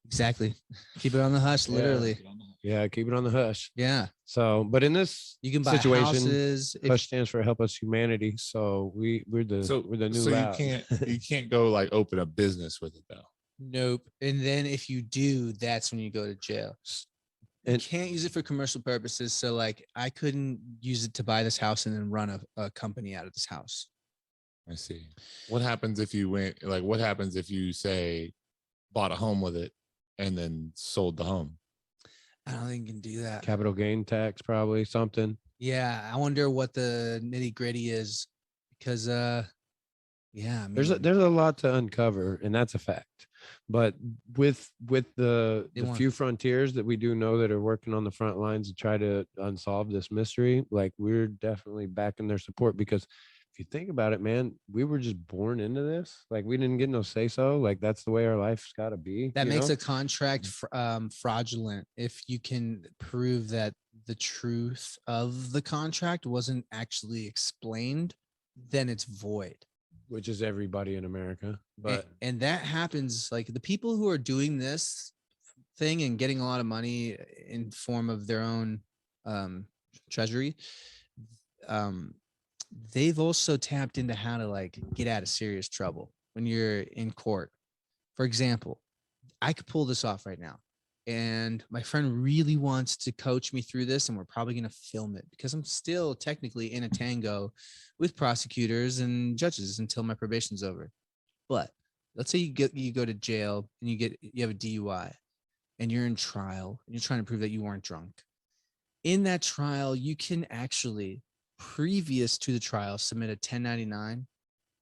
Exactly. Keep it on the hush, literally. Yeah, keep it on the hush. Yeah. So, but in this You can buy situation, houses. hush stands for Help Us Humanity. So we're the new So loud. you can't go like open a business with it though. Nope. And then if you do, that's when you go to jail. You And- can't use it for commercial purposes. So like I couldn't use it to buy this house and then run a company out of this house. I see. What happens if you went like? What happens if you say bought a home with it and then sold the home? I don't think you can do that. Capital gain tax, probably something. Yeah. I wonder what the nitty gritty is, because yeah, I mean, There's a lot to uncover, and that's a fact. But with the want- few frontiers that we do know that are working on the front lines to try to unsolve this mystery, like, we're definitely backing their support, because if you think about it, man, we were just born into this. Like, we didn't get no say so. Like, that's the way our life's got to be. that you makes know? a contract fraudulent if you can prove that the truth of the contract wasn't actually explained. Then it's void. Which is everybody in America. But and that happens, like the people who are doing this thing and getting a lot of money in form of their own treasury, they've also tapped into how to like get out of serious trouble when you're in court. For example, I could pull this off right now, and my friend really wants to coach me through this, and we're probably going to film it because I'm still technically in a tango with prosecutors and judges until my probation's over. But let's say you go to jail and you have a DUI and you're in trial and you're trying to prove that you weren't drunk. In that trial, you can actually, previous to the trial, submit a 1099.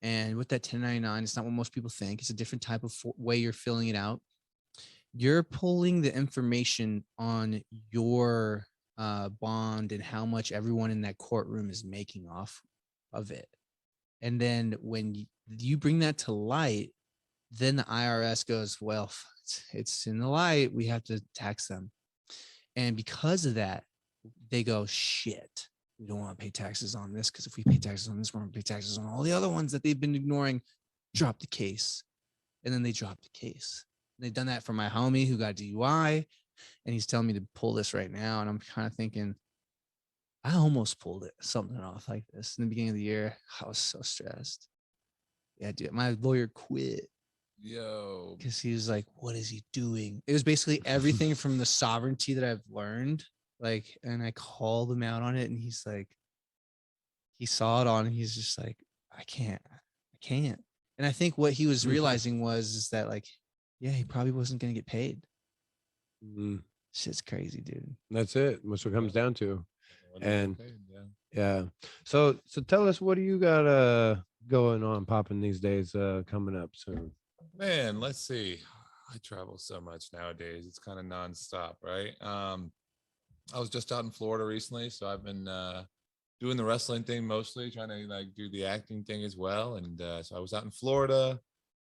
And with that 1099, it's not what most people think. It's a different type of way you're filling it out. You're pulling the information on your bond and how much everyone in that courtroom is making off of it. And then when you bring that to light, then the IRS goes, well, it's in the light. We have to tax them. And because of that, they go, shit, we don't want to pay taxes on this, because if we pay taxes on this, we're going to pay taxes on all the other ones that they've been ignoring. Drop the case. And then they drop the case. And they've done that for my homie who got DUI, and he's telling me to pull this right now. And I'm kind of thinking, I almost pulled something off like this in the beginning of the year. I was so stressed. Yeah, dude, my lawyer quit Yo, because he was like, what is he doing? It was basically everything from the sovereignty that I've learned. Like, and I called him out on it, and he's like, he saw it on, and he's just like, I can't. And I think what he was realizing is that, like, yeah, he probably wasn't going to get paid. Shit's crazy, dude. That's it. That's what it comes down to. And yeah. yeah. So tell us, what do you got going on popping these days coming up soon? Man, let's see. I travel so much nowadays. It's kind of nonstop, right? I was just out in Florida recently, so I've been doing the wrestling thing mostly, trying to like do the acting thing as well. And so I was out in Florida,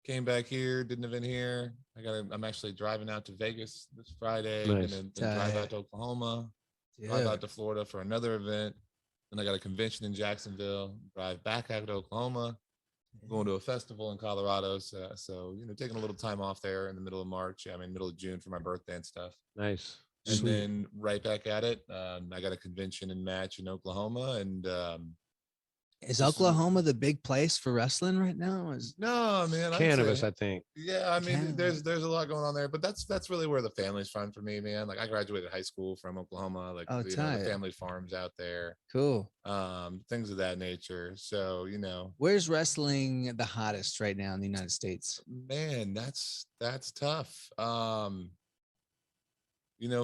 came back here, did an event here. I'm actually driving out to Vegas this Friday, Nice. and then drive out to Oklahoma, drive out to Florida for another event. Then I got a convention in Jacksonville, drive back out to Oklahoma, going to a festival in Colorado. So taking a little time off there in the middle of March. I mean, middle of June for my birthday and stuff. Nice. And Sweet. then right back at it. I got a convention and match in Oklahoma, and Is This is- Oklahoma the big place for wrestling right now? Is No, man. I'd Cannabis, say- I think. Yeah, I mean, Cannabis. there's a lot going on there, but that's really where the family's from for me, man. Like I graduated high school from Oklahoma, like Oh, the tight. family farms out there, cool? things of that nature. So Where's wrestling the hottest right now in the United States? man, that's tough.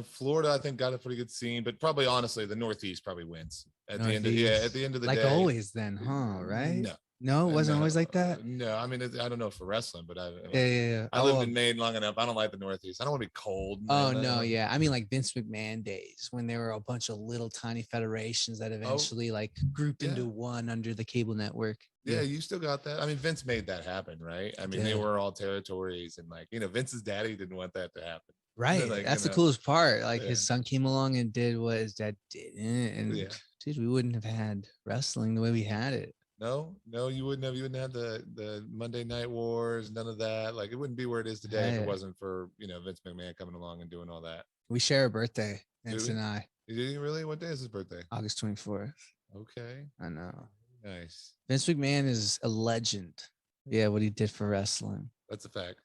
Florida, I think got a pretty good scene, but probably honestly, the Northeast probably wins at the end. Of, yeah, at the end of the like day, always, then, huh? Right? No, it wasn't no, always like that. No, I mean, I don't know for wrestling, but Yeah. I lived in Maine long enough. I don't like the Northeast. I don't want to be cold. Oh man. no, yeah. I mean, like Vince McMahon days when there were a bunch of little tiny federations that eventually like grouped yeah. into one under the cable network. Yeah, you still got that. I mean, Vince made that happen, right? I mean, they did. were all territories, and like Vince's daddy didn't want that to happen. Right. Like, That's the coolest part. Like Yeah. his son came along and did what his dad didn't. And Yeah. dude, we wouldn't have had wrestling the way we had it. No, you wouldn't have. You wouldn't have the Monday Night Wars. None of that. Like it wouldn't be where it is today if it Right. wasn't for Vince McMahon coming along and doing all that. We share a birthday, Do Vince we? and I, Did he really? What day is his birthday? August 24th. Okay, I know. nice. Vince McMahon is a legend. Yeah, what he did for wrestling. That's a fact.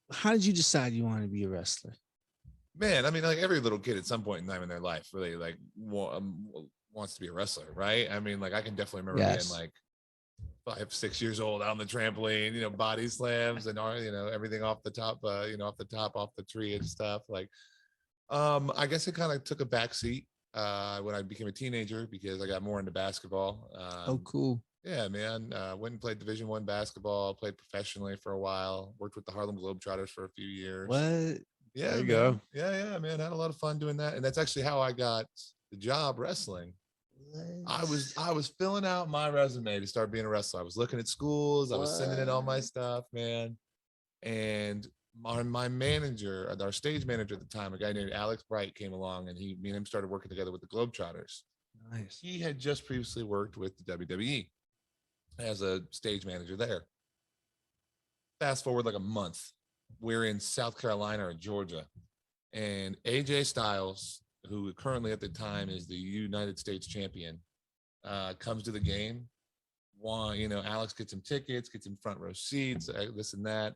How did you decide you wanted to be a wrestler? Man, I mean, like every little kid at some point in time in their life really like wants to be a wrestler, right? I mean, like I can definitely remember Yes. being like 5, 6 years old out on the trampoline, body slams and everything off the top, off the tree and stuff. Like, I guess it kind of took a back seat when I became a teenager because I got more into basketball. Oh, cool. Yeah, man. Went and played Division I basketball, played professionally for a while, worked with the Harlem Globetrotters for a few years. What? Yeah, There you man. go. Yeah, man. Had a lot of fun doing that. And that's actually how I got the job wrestling. I was filling out my resume to start being a wrestler. I was looking at schools, I was sending in all my What? stuff, man. And my manager, our stage manager at the time, a guy named Alex Bright, came along and me and him started working together with the Globetrotters. Nice. He had just previously worked with the WWE as a stage manager there. Fast forward like a month, we're in South Carolina or Georgia, and AJ Styles, who currently at the time is the United States champion, comes to the game. Alex gets him tickets, gets him front row seats, this and that.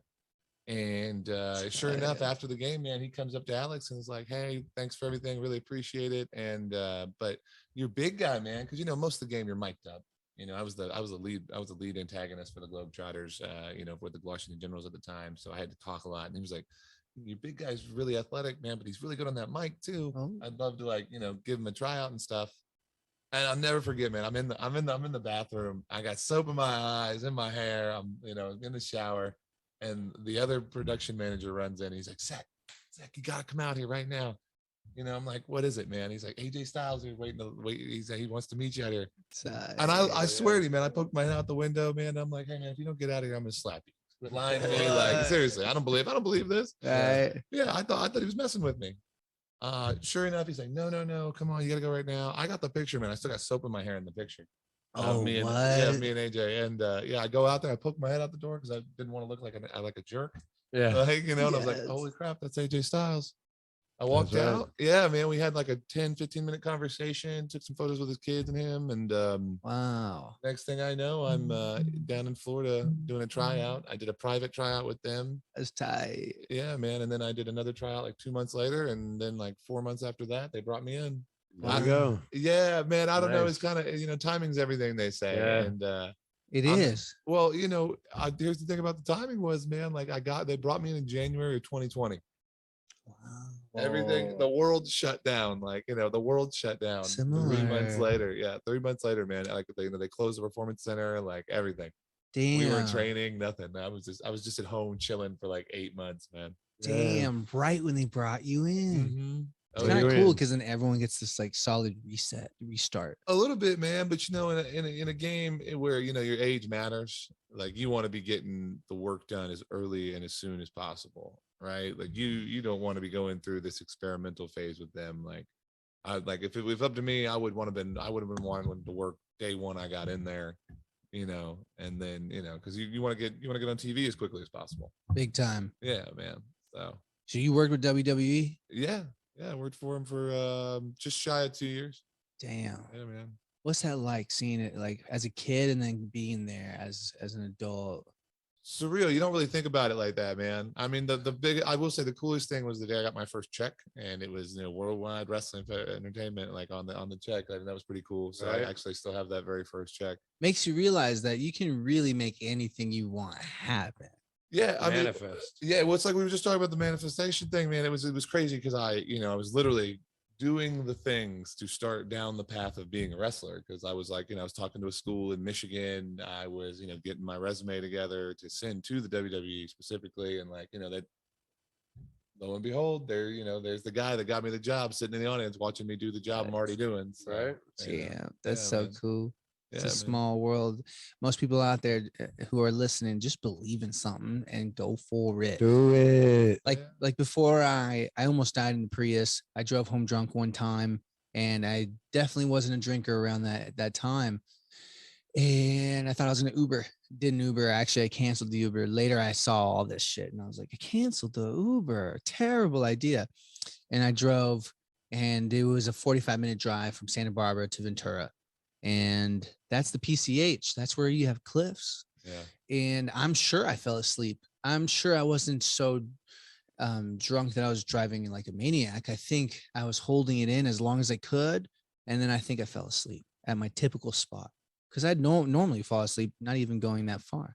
And sure enough, after the game, man, he comes up to Alex and is like, "Hey, thanks for everything, really appreciate it. And but you're big guy, man, because most of the game you're mic'd up. I was the lead antagonist for the Globetrotters, for the Washington Generals at the time. So I had to talk a lot. And he was like, "Your big guy's really athletic, man, but he's really good on that mic too. Oh. I'd love to give him a tryout and stuff." And I'll never forget, man. I'm in the bathroom. I got soap in my eyes, in my hair. I'm in the shower, and the other production manager runs in. He's like, Zeck, you gotta come out here right now. I'm like, "What is it, man?" He's like, "AJ Styles here waiting. He's like, he wants to meet you out here." And I swear to you, man, I poked my head out the window, man. I'm like, "Hey, man, if you don't get out of here, I'm gonna slap you." Quit lying to me, like seriously. I don't believe this. Right. Yeah, I thought he was messing with me. Sure enough, he's like, no, come on, you gotta go right now. I got the picture, man. I still got soap in my hair in the picture. Me and AJ, and I go out there. I poke my head out the door because I didn't want to look like a jerk. Yeah. And I was like, Yes. "Holy crap, that's AJ Styles." I walked That's right. out. Yeah, man. We had like a 10-15 minute conversation, took some photos with his kids and him. And Wow. next thing I know, I'm down in Florida doing a tryout. I did a private tryout with them. That's tight. Yeah, man. And then I did another tryout like 2 months later. And then like 4 months after that, they brought me in. There you go. Yeah, man. I don't know. Nice. It's kind of, timing's everything, they say. Yeah. And It I'm- is. well, here's the thing about the timing was, man, like they brought me in January of 2020. Wow. Everything, the world shut down. Like, the world shut down 3 months Similar. later. Yeah, 3 months later, man. Like they closed the performance center, like everything. Damn. We weren't training, nothing. I was just at home chilling for like 8 months, man. Damn. Right when they brought you in. Mhm. It's Oh, kind yeah. of you cool in. because then everyone gets this like solid restart. A little bit, man. But in a game where your age matters, like you want to be getting the work done as early and as soon as possible, right? Like you don't want to be going through this experimental phase with them. Like if it was up to me, I would have been wanting to work day one. I got in there, and then because you want to get on TV as quickly as possible. Big time. Yeah, man. So you worked with WWE? yeah, I worked for him for just shy of 2 years. Damn. Yeah, man. What's that like seeing it like as a kid and then being there as an adult? Surreal. You don't really think about it like that, man. I mean, the big, I will say the coolest thing was the day I got my first check, and it was, Worldwide Wrestling Entertainment, like on the check. And that was pretty cool. So Right. I actually still have that very first check. Makes you realize that you can really make anything you want happen. Yeah, I mean, Manifest. yeah, well, it's like we were just talking about the manifestation thing, man. It was crazy because I was literally doing the things to start down the path of being a wrestler, because I was like, I was talking to a school in Michigan. I was, getting my resume together to send to the WWE specifically, and like, that lo and behold, there's the guy that got me the job sitting in the audience watching me do the job I'm already doing. So, Right. Yeah, that's yeah, so man. cool. It's Yeah, a man. small world. Most people out there who are listening just believe in something and go for it. Do it. Like Yeah. like before I almost died in the Prius. I drove home drunk one time, and I definitely wasn't a drinker around that time. And I thought I was gonna Uber. Didn't Uber. Actually, I canceled the Uber. Later, I saw all this shit, and I was like, I canceled the Uber. Terrible idea. And I drove, and it was a 45-minute drive from Santa Barbara to Ventura, and that's the PCH. That's where you have cliffs. Yeah. And I'm sure I fell asleep. I'm sure I wasn't so drunk that I was driving like a maniac. I think I was holding it in as long as I could, and then I think I fell asleep at my typical spot because I'd normally fall asleep, not even going that far.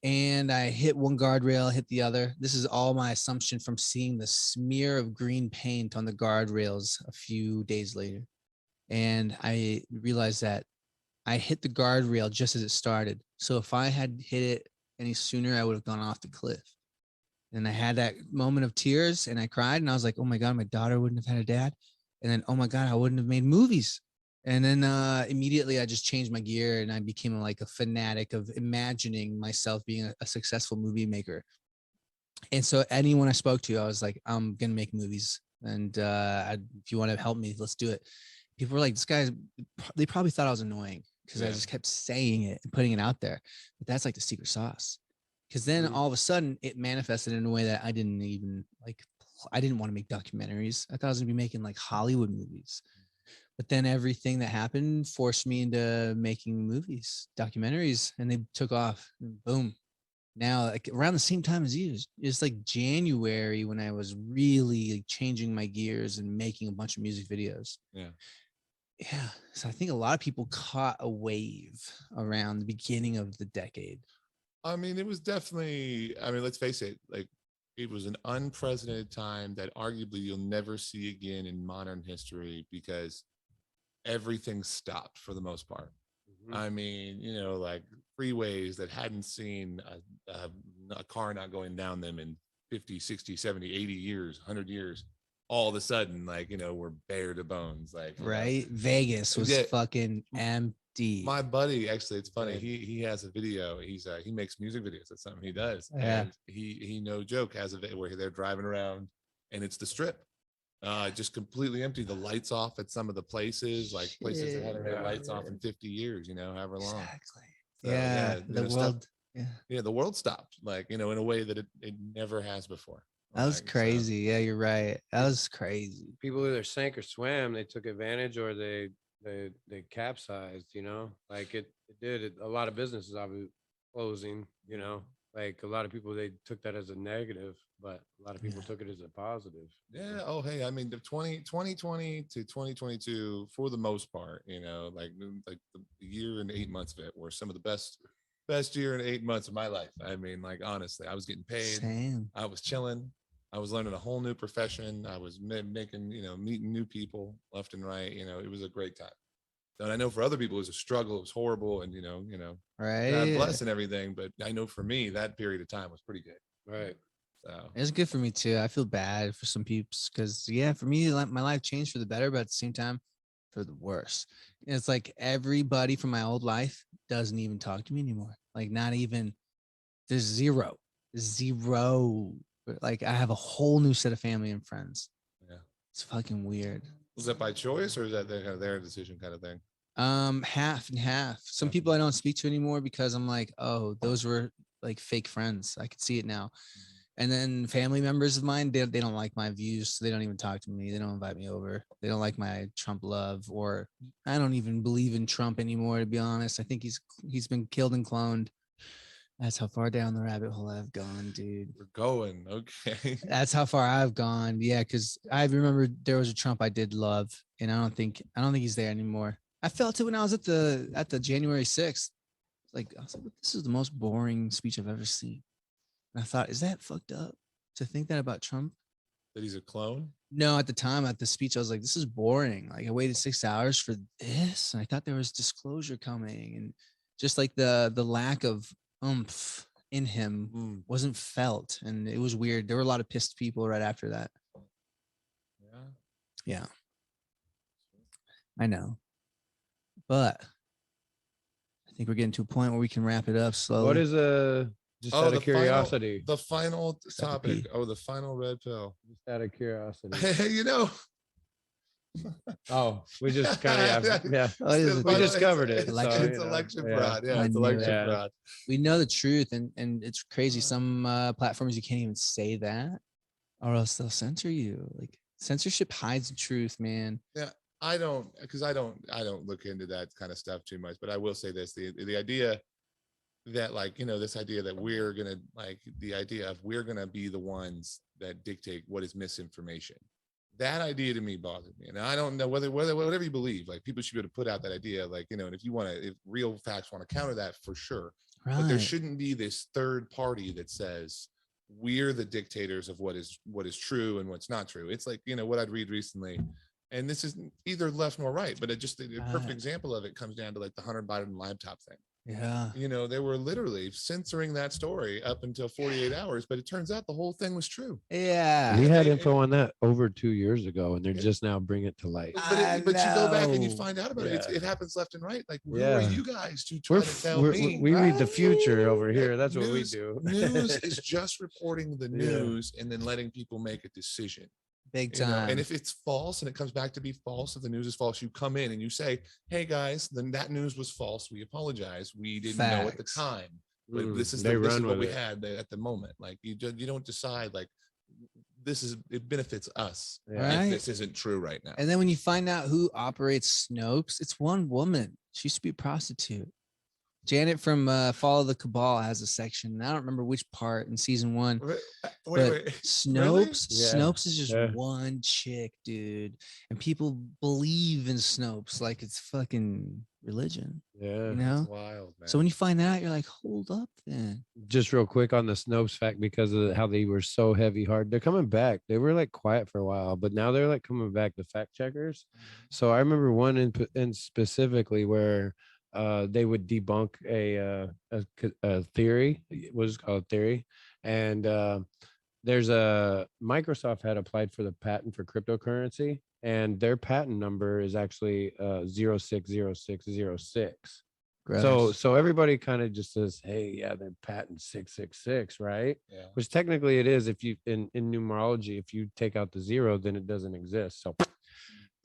And I hit one guardrail, hit the other. This is all my assumption from seeing the smear of green paint on the guardrails a few days later. And I realized that I hit the guardrail just as it started. So if I had hit it any sooner, I would have gone off the cliff. And I had that moment of tears and I cried and I was like, oh my God, my daughter wouldn't have had a dad. And then, oh my God, I wouldn't have made movies. And then immediately I just changed my gear and I became like a fanatic of imagining myself being a successful movie maker. And so anyone I spoke to, I was like, I'm going to make movies. And if you want to help me, let's do it. People were like, this guy, they probably thought I was annoying because I just kept saying it and putting it out there. But that's like the secret sauce. Because then all of a sudden it manifested in a way that I didn't even like. I didn't want to make documentaries. I thought I was gonna be making like Hollywood movies. But then everything that happened forced me into making movies, documentaries, and they took off. And boom. Now, like around the same time as you, it's like January when I was really like, changing my gears and making a bunch of music videos. Yeah. Yeah. So I think a lot of people caught a wave around the beginning of the decade. I mean, it was definitely, let's face it, like it was an unprecedented time that arguably you'll never see again in modern history because everything stopped for the most part. Mhm. I mean, like freeways that hadn't seen a car not going down them in 50, 60, 70, 80 years, 100 years. All of a sudden, like, we're bare to bones. Like, Right? Vegas was Yeah. fucking empty. My buddy, actually, it's funny. Good. He has a video. He makes music videos. That's something he does. Yeah. And he no joke has a video where they're driving around and it's the strip. Just completely empty. The lights off at some of the places, like places that haven't had lights off in 50 years, however long. Exactly. So, yeah. The world. Yeah, the world stopped, like, in a way that it never has before. That was Like, so- crazy. Yeah, you're right. That was crazy. People either sank or swam. They took advantage or they capsized. Like it did. A lot of businesses obviously closing. Like a lot of people they took that as a negative, but a lot of people took it as a positive. Yeah. Oh, hey, I mean, the 2020 to 2022, for the most part, like the year and 8 months of it were some of the best year and 8 months of my life. I mean, like, honestly, I was getting paid. Same. I was chilling. I was learning a whole new profession. I was making, meeting new people left and right. It was a great time. And I know for other people it was a struggle. It was horrible, and God Right. bless and everything. But I know for me that period of time was pretty good. Right. So It's good for me too. I feel bad for some peeps because for me, like, my life changed for the better, but at the same time, for the worse. It's like everybody from my old life doesn't even talk to me anymore. Like not even. There's zero. Like I have a whole new set of family and friends. yeah. It's fucking weird. Was that by choice or is that their decision kind of thing? Half and half. Some people I don't speak to anymore because I'm like, oh, those were like fake friends. I could see it now. And then family members of mine, they don't like my views. So they don't even talk to me. They don't invite me over. They don't like my Trump love, or I don't even believe in Trump anymore, to be honest. I think he's been killed and cloned. That's how far down the rabbit hole I've gone, dude. We're going. Okay. That's how far I've gone. Yeah, because I remember there was a Trump I did love, and I don't think he's there anymore. I felt it when I was at the January 6th. Like, I was like, this is the most boring speech I've ever seen. And I thought, is that fucked up to think that about Trump? That he's a clone? No, at the time, at the speech, I was like, this is boring. Like, I waited 6 hours for this, and I thought there was disclosure coming, and just like the lack of oomph in him wasn't felt, and it was weird. There were a lot of pissed people right after that. Yeah, I know, but I think we're getting to a point where we can wrap it up slowly. What is just out of curiosity? The final topic. Oh, the final red pill. Just out of curiosity. You know. Oh, we just kind of Oh, we discovered it. It's election fraud. Yeah, I it's knew election it. fraud. We know the truth, and it's crazy. Some platforms you can't even say that, or else they'll censor you. Like, censorship hides the truth, man. Yeah, I don't look into that kind of stuff too much, but I will say this: the idea that, like, you know, this idea that we're gonna be the ones that dictate what is misinformation. That idea to me bothered me, and I don't know whether whatever you believe, like, people should be able to put out that idea, like, you know, and if real facts want to counter that, for sure, Right. but there shouldn't be this third party that says we're the dictators of what is true and what's not true. It's like, you know, what I'd read recently, and this isn't either left nor right, but it just a perfect example of it comes down to, like, the Hunter Biden laptop thing. Yeah. You know, they were literally censoring that story up until 48 hours, but it turns out the whole thing was true. Yeah. We had info on that over 2 years ago, and they're just now bringing it to light. But you go back and you find out about it. It happens left and right. Like, who are you guys to try to tell me? We read the future over here. That's what we do. News is just reporting the news and then letting people make a decision. Big time. And if it's false and it comes back to be false, if the news is false, you come in and you say, hey guys, then that news was false. We apologize. We didn't know at the time. But this is what we had at the moment. Like, you don't decide, like, it benefits us. Right. If this isn't true right now. And then when you find out who operates Snopes, it's one woman. She used to be a prostitute. Janet from Follow the Cabal has a section. I don't remember which part in season 1. But Snopes, Really? Snopes is just one chick, dude. And people believe in Snopes like it's fucking religion. Yeah. You know? That's wild, man. So when you find that, you're like, hold up then. Just real quick on the Snopes fact, because of how they were so heavy hard, they're coming back. They were like quiet for a while, but now they're like coming back, the fact checkers. So I remember one in specifically where they would debunk a theory. It was called theory, and there's Microsoft had applied for the patent for cryptocurrency, and their patent number is actually 060606. So everybody kind of just says, hey, yeah, they're patent 666, right? Yeah. Which technically it is. If you in numerology, if you take out the zero, then it doesn't exist. So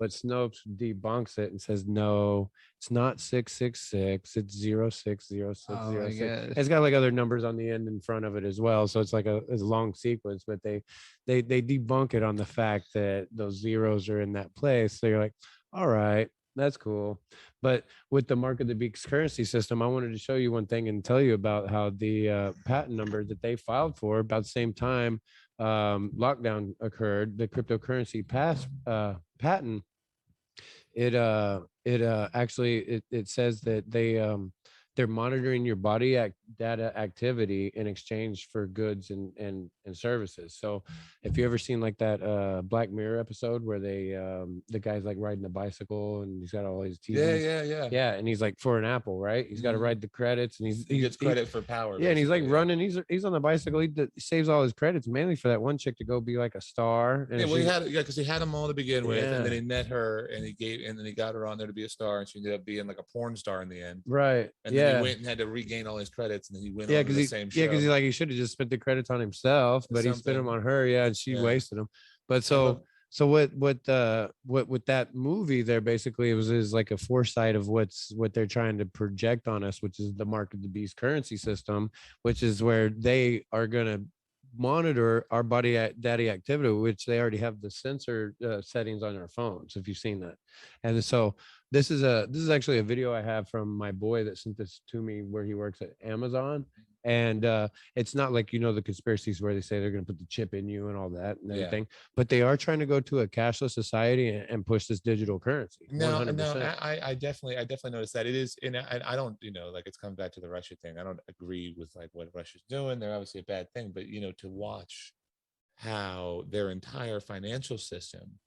but Snopes debunks it and says, no, it's not 666, it's 060606. It's got like other numbers on the end in front of it as well. So it's like a long sequence, but they debunk it on the fact that those zeros are in that place. So you're like, all right, that's cool. But with the mark of the beast currency system, I wanted to show you one thing and tell you about how the patent number that they filed for about the same time lockdown occurred, the cryptocurrency patent, it actually says that they're monitoring your body data activity in exchange for goods and services. So if you ever seen like that Black Mirror episode where the guy's like riding a bicycle and he's got all his TVs. Yeah, and he's like for an Apple, right? He's got to ride the credits, and he gets credit for power. Yeah, and he's like running. He's on the bicycle. He saves all his credits mainly for that one chick to go be like a star. And because he had them all to begin with, and then he met her, and then he got her on there to be a star, and she ended up being like a porn star in the end. Right. And then he went and had to regain all his credits, and then he went on to the same show. Yeah, because he should have just spent the credits on himself, but he spent them on her. Yeah, and she wasted them. But so what that movie there basically is like a foresight of what they're trying to project on us, which is the mark of the beast currency system, which is where they are gonna monitor our daddy activity, which they already have the sensor settings on our phones, if you've seen that. And so this is actually a video I have from my boy that sent this to me, where he works at Amazon. And it's not like, the conspiracies where they say they're going to put the chip in you and all that and Yeah. everything, but they are trying to go to a cashless society and push this digital currency. No, 100%. I definitely noticed that it is, and I don't, like it's come back to the Russia thing. I don't agree with like what Russia's doing. They're obviously a bad thing, but to watch how their entire financial system,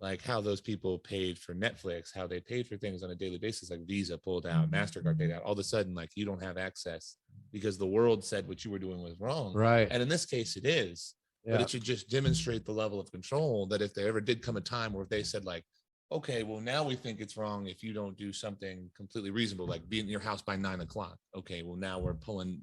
like how those people paid for Netflix, how they paid for things on a daily basis, like Visa pulled out, MasterCard paid out, all of a sudden, like you don't have access because the world said what you were doing was wrong. Right. And in this case, it is. But it should just demonstrate the level of control that if there ever did come a time where they said like, okay, well, now we think it's wrong if you don't do something completely reasonable, like be in your house by 9 o'clock. Okay, well, now we're pulling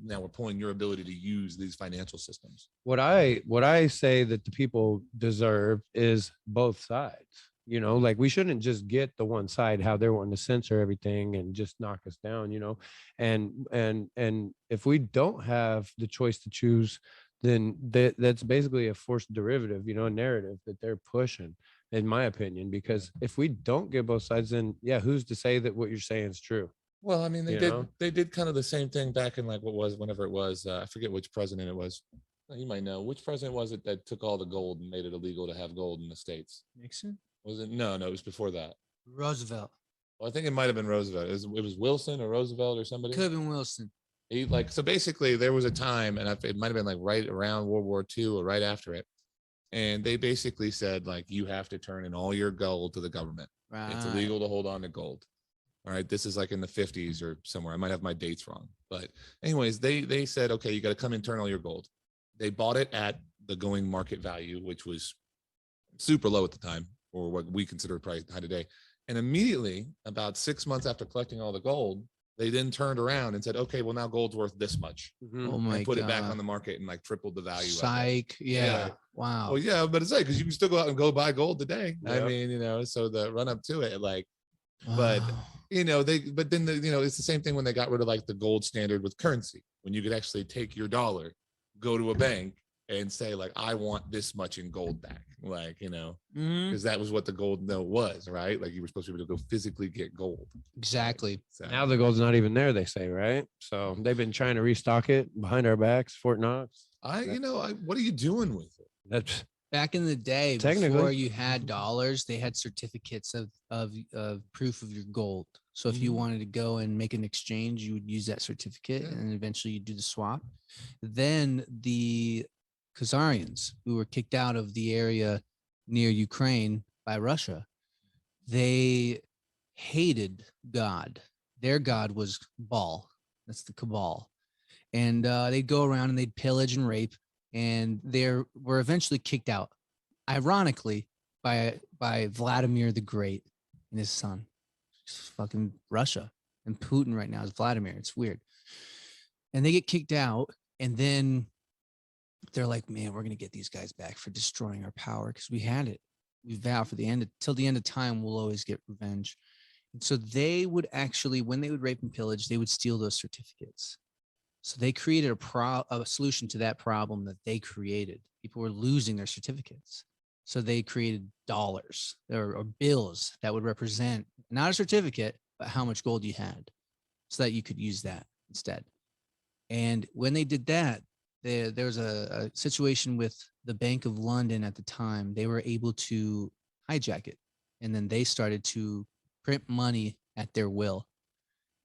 your ability to use these financial systems. What I say that the people deserve is both sides. Like we shouldn't just get the one side, how they're wanting to censor everything and just knock us down, and if we don't have the choice to choose, then that's basically a forced derivative, a narrative that they're pushing, in my opinion. Because if we don't get both sides, then who's to say that what you're saying is true? Well, I mean, they did kind of the same thing back in like whenever it was, I forget which president it was. You might know which president was it that took all the gold and made it illegal to have gold in the States. Nixon? Was it? No, it was before that. Roosevelt. Well, I think it might have been Roosevelt. It was Wilson or Roosevelt or somebody. Could have been Wilson. So basically there was a time, and it might have been like right around World War II or right after it, and they basically said like you have to turn in all your gold to the government. Right. It's illegal to hold on to gold. All right, this is like in the 50s or somewhere. I might have my dates wrong, but anyways, they said, okay, you got to come and turn all your gold. They bought it at the going market value, which was super low at the time, or what we consider probably high today. And immediately, about 6 months after collecting all the gold, they then turned around and said, okay, well, now gold's worth this much. Oh my and put God. it back on the market and like tripled the value. Psych. Yeah. Wow. Well, yeah, but it's like, because you can still go out and go buy gold today. Yeah. I mean, so the run up to it, like, Wow. but then it's the same thing when they got rid of like the gold standard with currency, when you could actually take your dollar, go to a bank and say like, I want this much in gold back. Like, because that was what the gold note was, right? Like you were supposed to be able to go physically get gold. Exactly. So, now the gold's not even there, they say, right? So they've been trying to restock it behind our backs, Fort Knox. what are you doing with it? That's back in the day, Technically. before you had dollars, they had certificates of proof of your gold. So if you wanted to go and make an exchange, you would use that certificate, and eventually you do the swap. Then the Khazarians, who were kicked out of the area near Ukraine by Russia, they hated God. Their God was Baal. That's the Cabal. And they'd go around and they'd pillage and rape, and they were eventually kicked out, ironically, by Vladimir the Great and his son. It's fucking Russia, and Putin right now is Vladimir. It's weird. And they get kicked out, and then they're like, man, we're gonna get these guys back for destroying our power, because we had it. We vowed for till the end of time, we'll always get revenge. And so they would actually, when they would rape and pillage, they would steal those certificates. So they created a solution to that problem that they created. People were losing their certificates. So they created dollars or bills that would represent not a certificate, but how much gold you had, so that you could use that instead. And when they did that, there was a situation with the Bank of London at the time. They were able to hijack it, and then they started to print money at their will.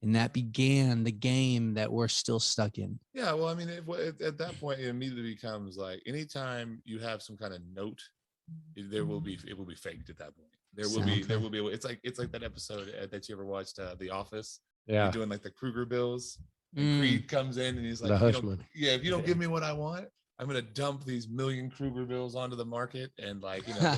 And that began the game that we're still stuck in. Yeah, well, I mean, at that point, it immediately becomes like anytime you have some kind of note, it will be faked at that point. There will be. It's like that episode that you ever watched, The Office. Yeah. You're doing like the Kruger bills. And Creed comes in and he's like, if you don't give me what I want, I'm gonna dump these million Kruger bills onto the market and make them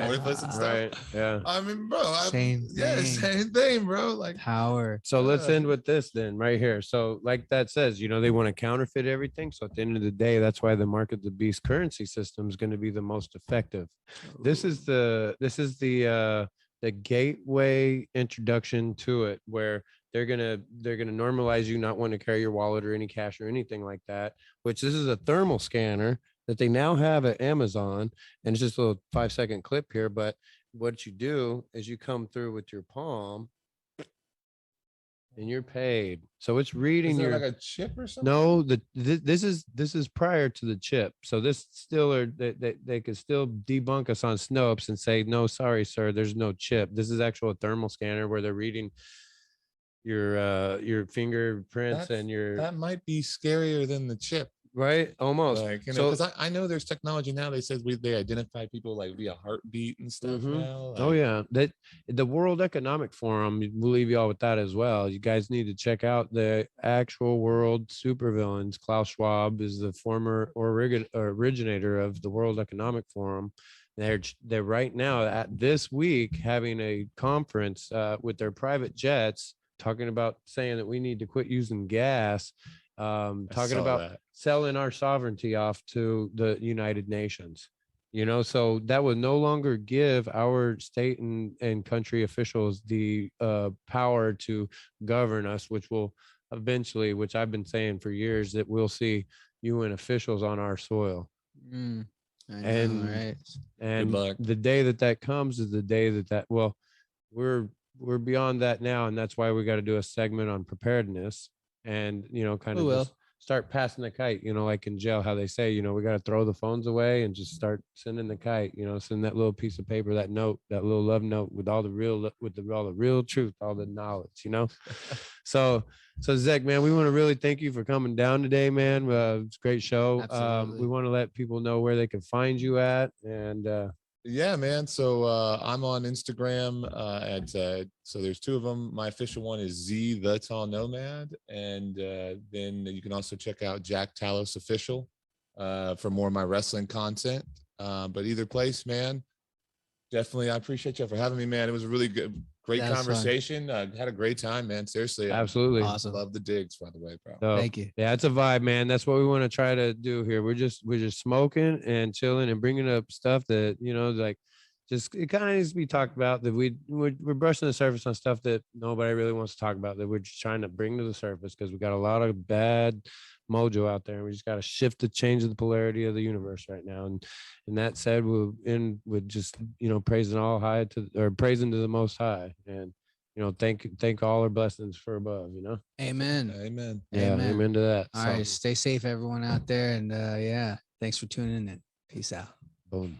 worthless and stuff. Right. Yeah. I mean, bro, Same thing, bro. Like power. So let's end with this then, right here. So like that says, they want to counterfeit everything. So at the end of the day, that's why the mark of the beast currency system is going to be the most effective. This is the gateway introduction to it, where they're gonna normalize you not wanting to carry your wallet or any cash or anything like that. Which this is a thermal scanner that they now have at Amazon, and it's just a little 5-second clip here. But what you do is you come through with your palm and you're paid. So it's Is reading there your like a chip or something? no, this is prior to the chip. So this still are they could still debunk us on Snopes and say, no, sorry, sir, there's no chip. This is actual thermal scanner where they're reading your fingerprints That's, and your that might be scarier than the chip. right, almost. Like, you know, So because I know there's technology now. They said they identify people like via heartbeat and stuff mhm. now. Oh like- yeah, that the World Economic Forum. We'll leave you all with that as well. You guys need to check out the actual world supervillains. Klaus Schwab is the former originator of the World Economic Forum. They're right now at this week having a conference with their private jets, talking about saying that we need to quit using gas. I Talking saw about that. selling our sovereignty off to the United Nations. So that would no longer give our state and country officials the power to govern us, which will eventually, which I've been saying for years, that we'll see UN officials on our soil. Mm, I know, And right? and luck. the day that comes is the day that well, we're beyond that now, and that's why we got to do a segment on preparedness and kind We of will. just start passing the kite, like in jail, how they say, we got to throw the phones away and just start sending the kite, send that little piece of paper, that note, that little love note with all the real, all the real truth, all the knowledge, So Zeck, man, we want to really thank you for coming down today, man. It's a great show. Absolutely. We want to let people know where they can find you at. And Yeah, man. So I'm on Instagram at so there's two of them. My official one is Z the Tall Nomad, and then you can also check out Jack Talos Official for more of my wrestling content. But either place, man, definitely. I appreciate you for having me, man. It was a really great That was fun. conversation. Had a great time, man. Seriously, absolutely. Awesome. love the digs, by the way, bro. So, Thank you. Yeah, it's a vibe, man. That's what we want to try to do here. We're just smoking and chilling and bringing up stuff that like just it kind of needs to be talked about. That we're brushing the surface on stuff that nobody really wants to talk about. That we're just trying to bring to the surface because we got a lot of bad mojo out there, and we just got to shift the change of the polarity of the universe right now. And that said, we'll end with just praising praising to the Most High, and thank all our blessings for above. Amen. Amen. Yeah, Amen. amen to that. All right. Stay safe, everyone out there. And yeah, thanks for tuning in. Peace out. Boom.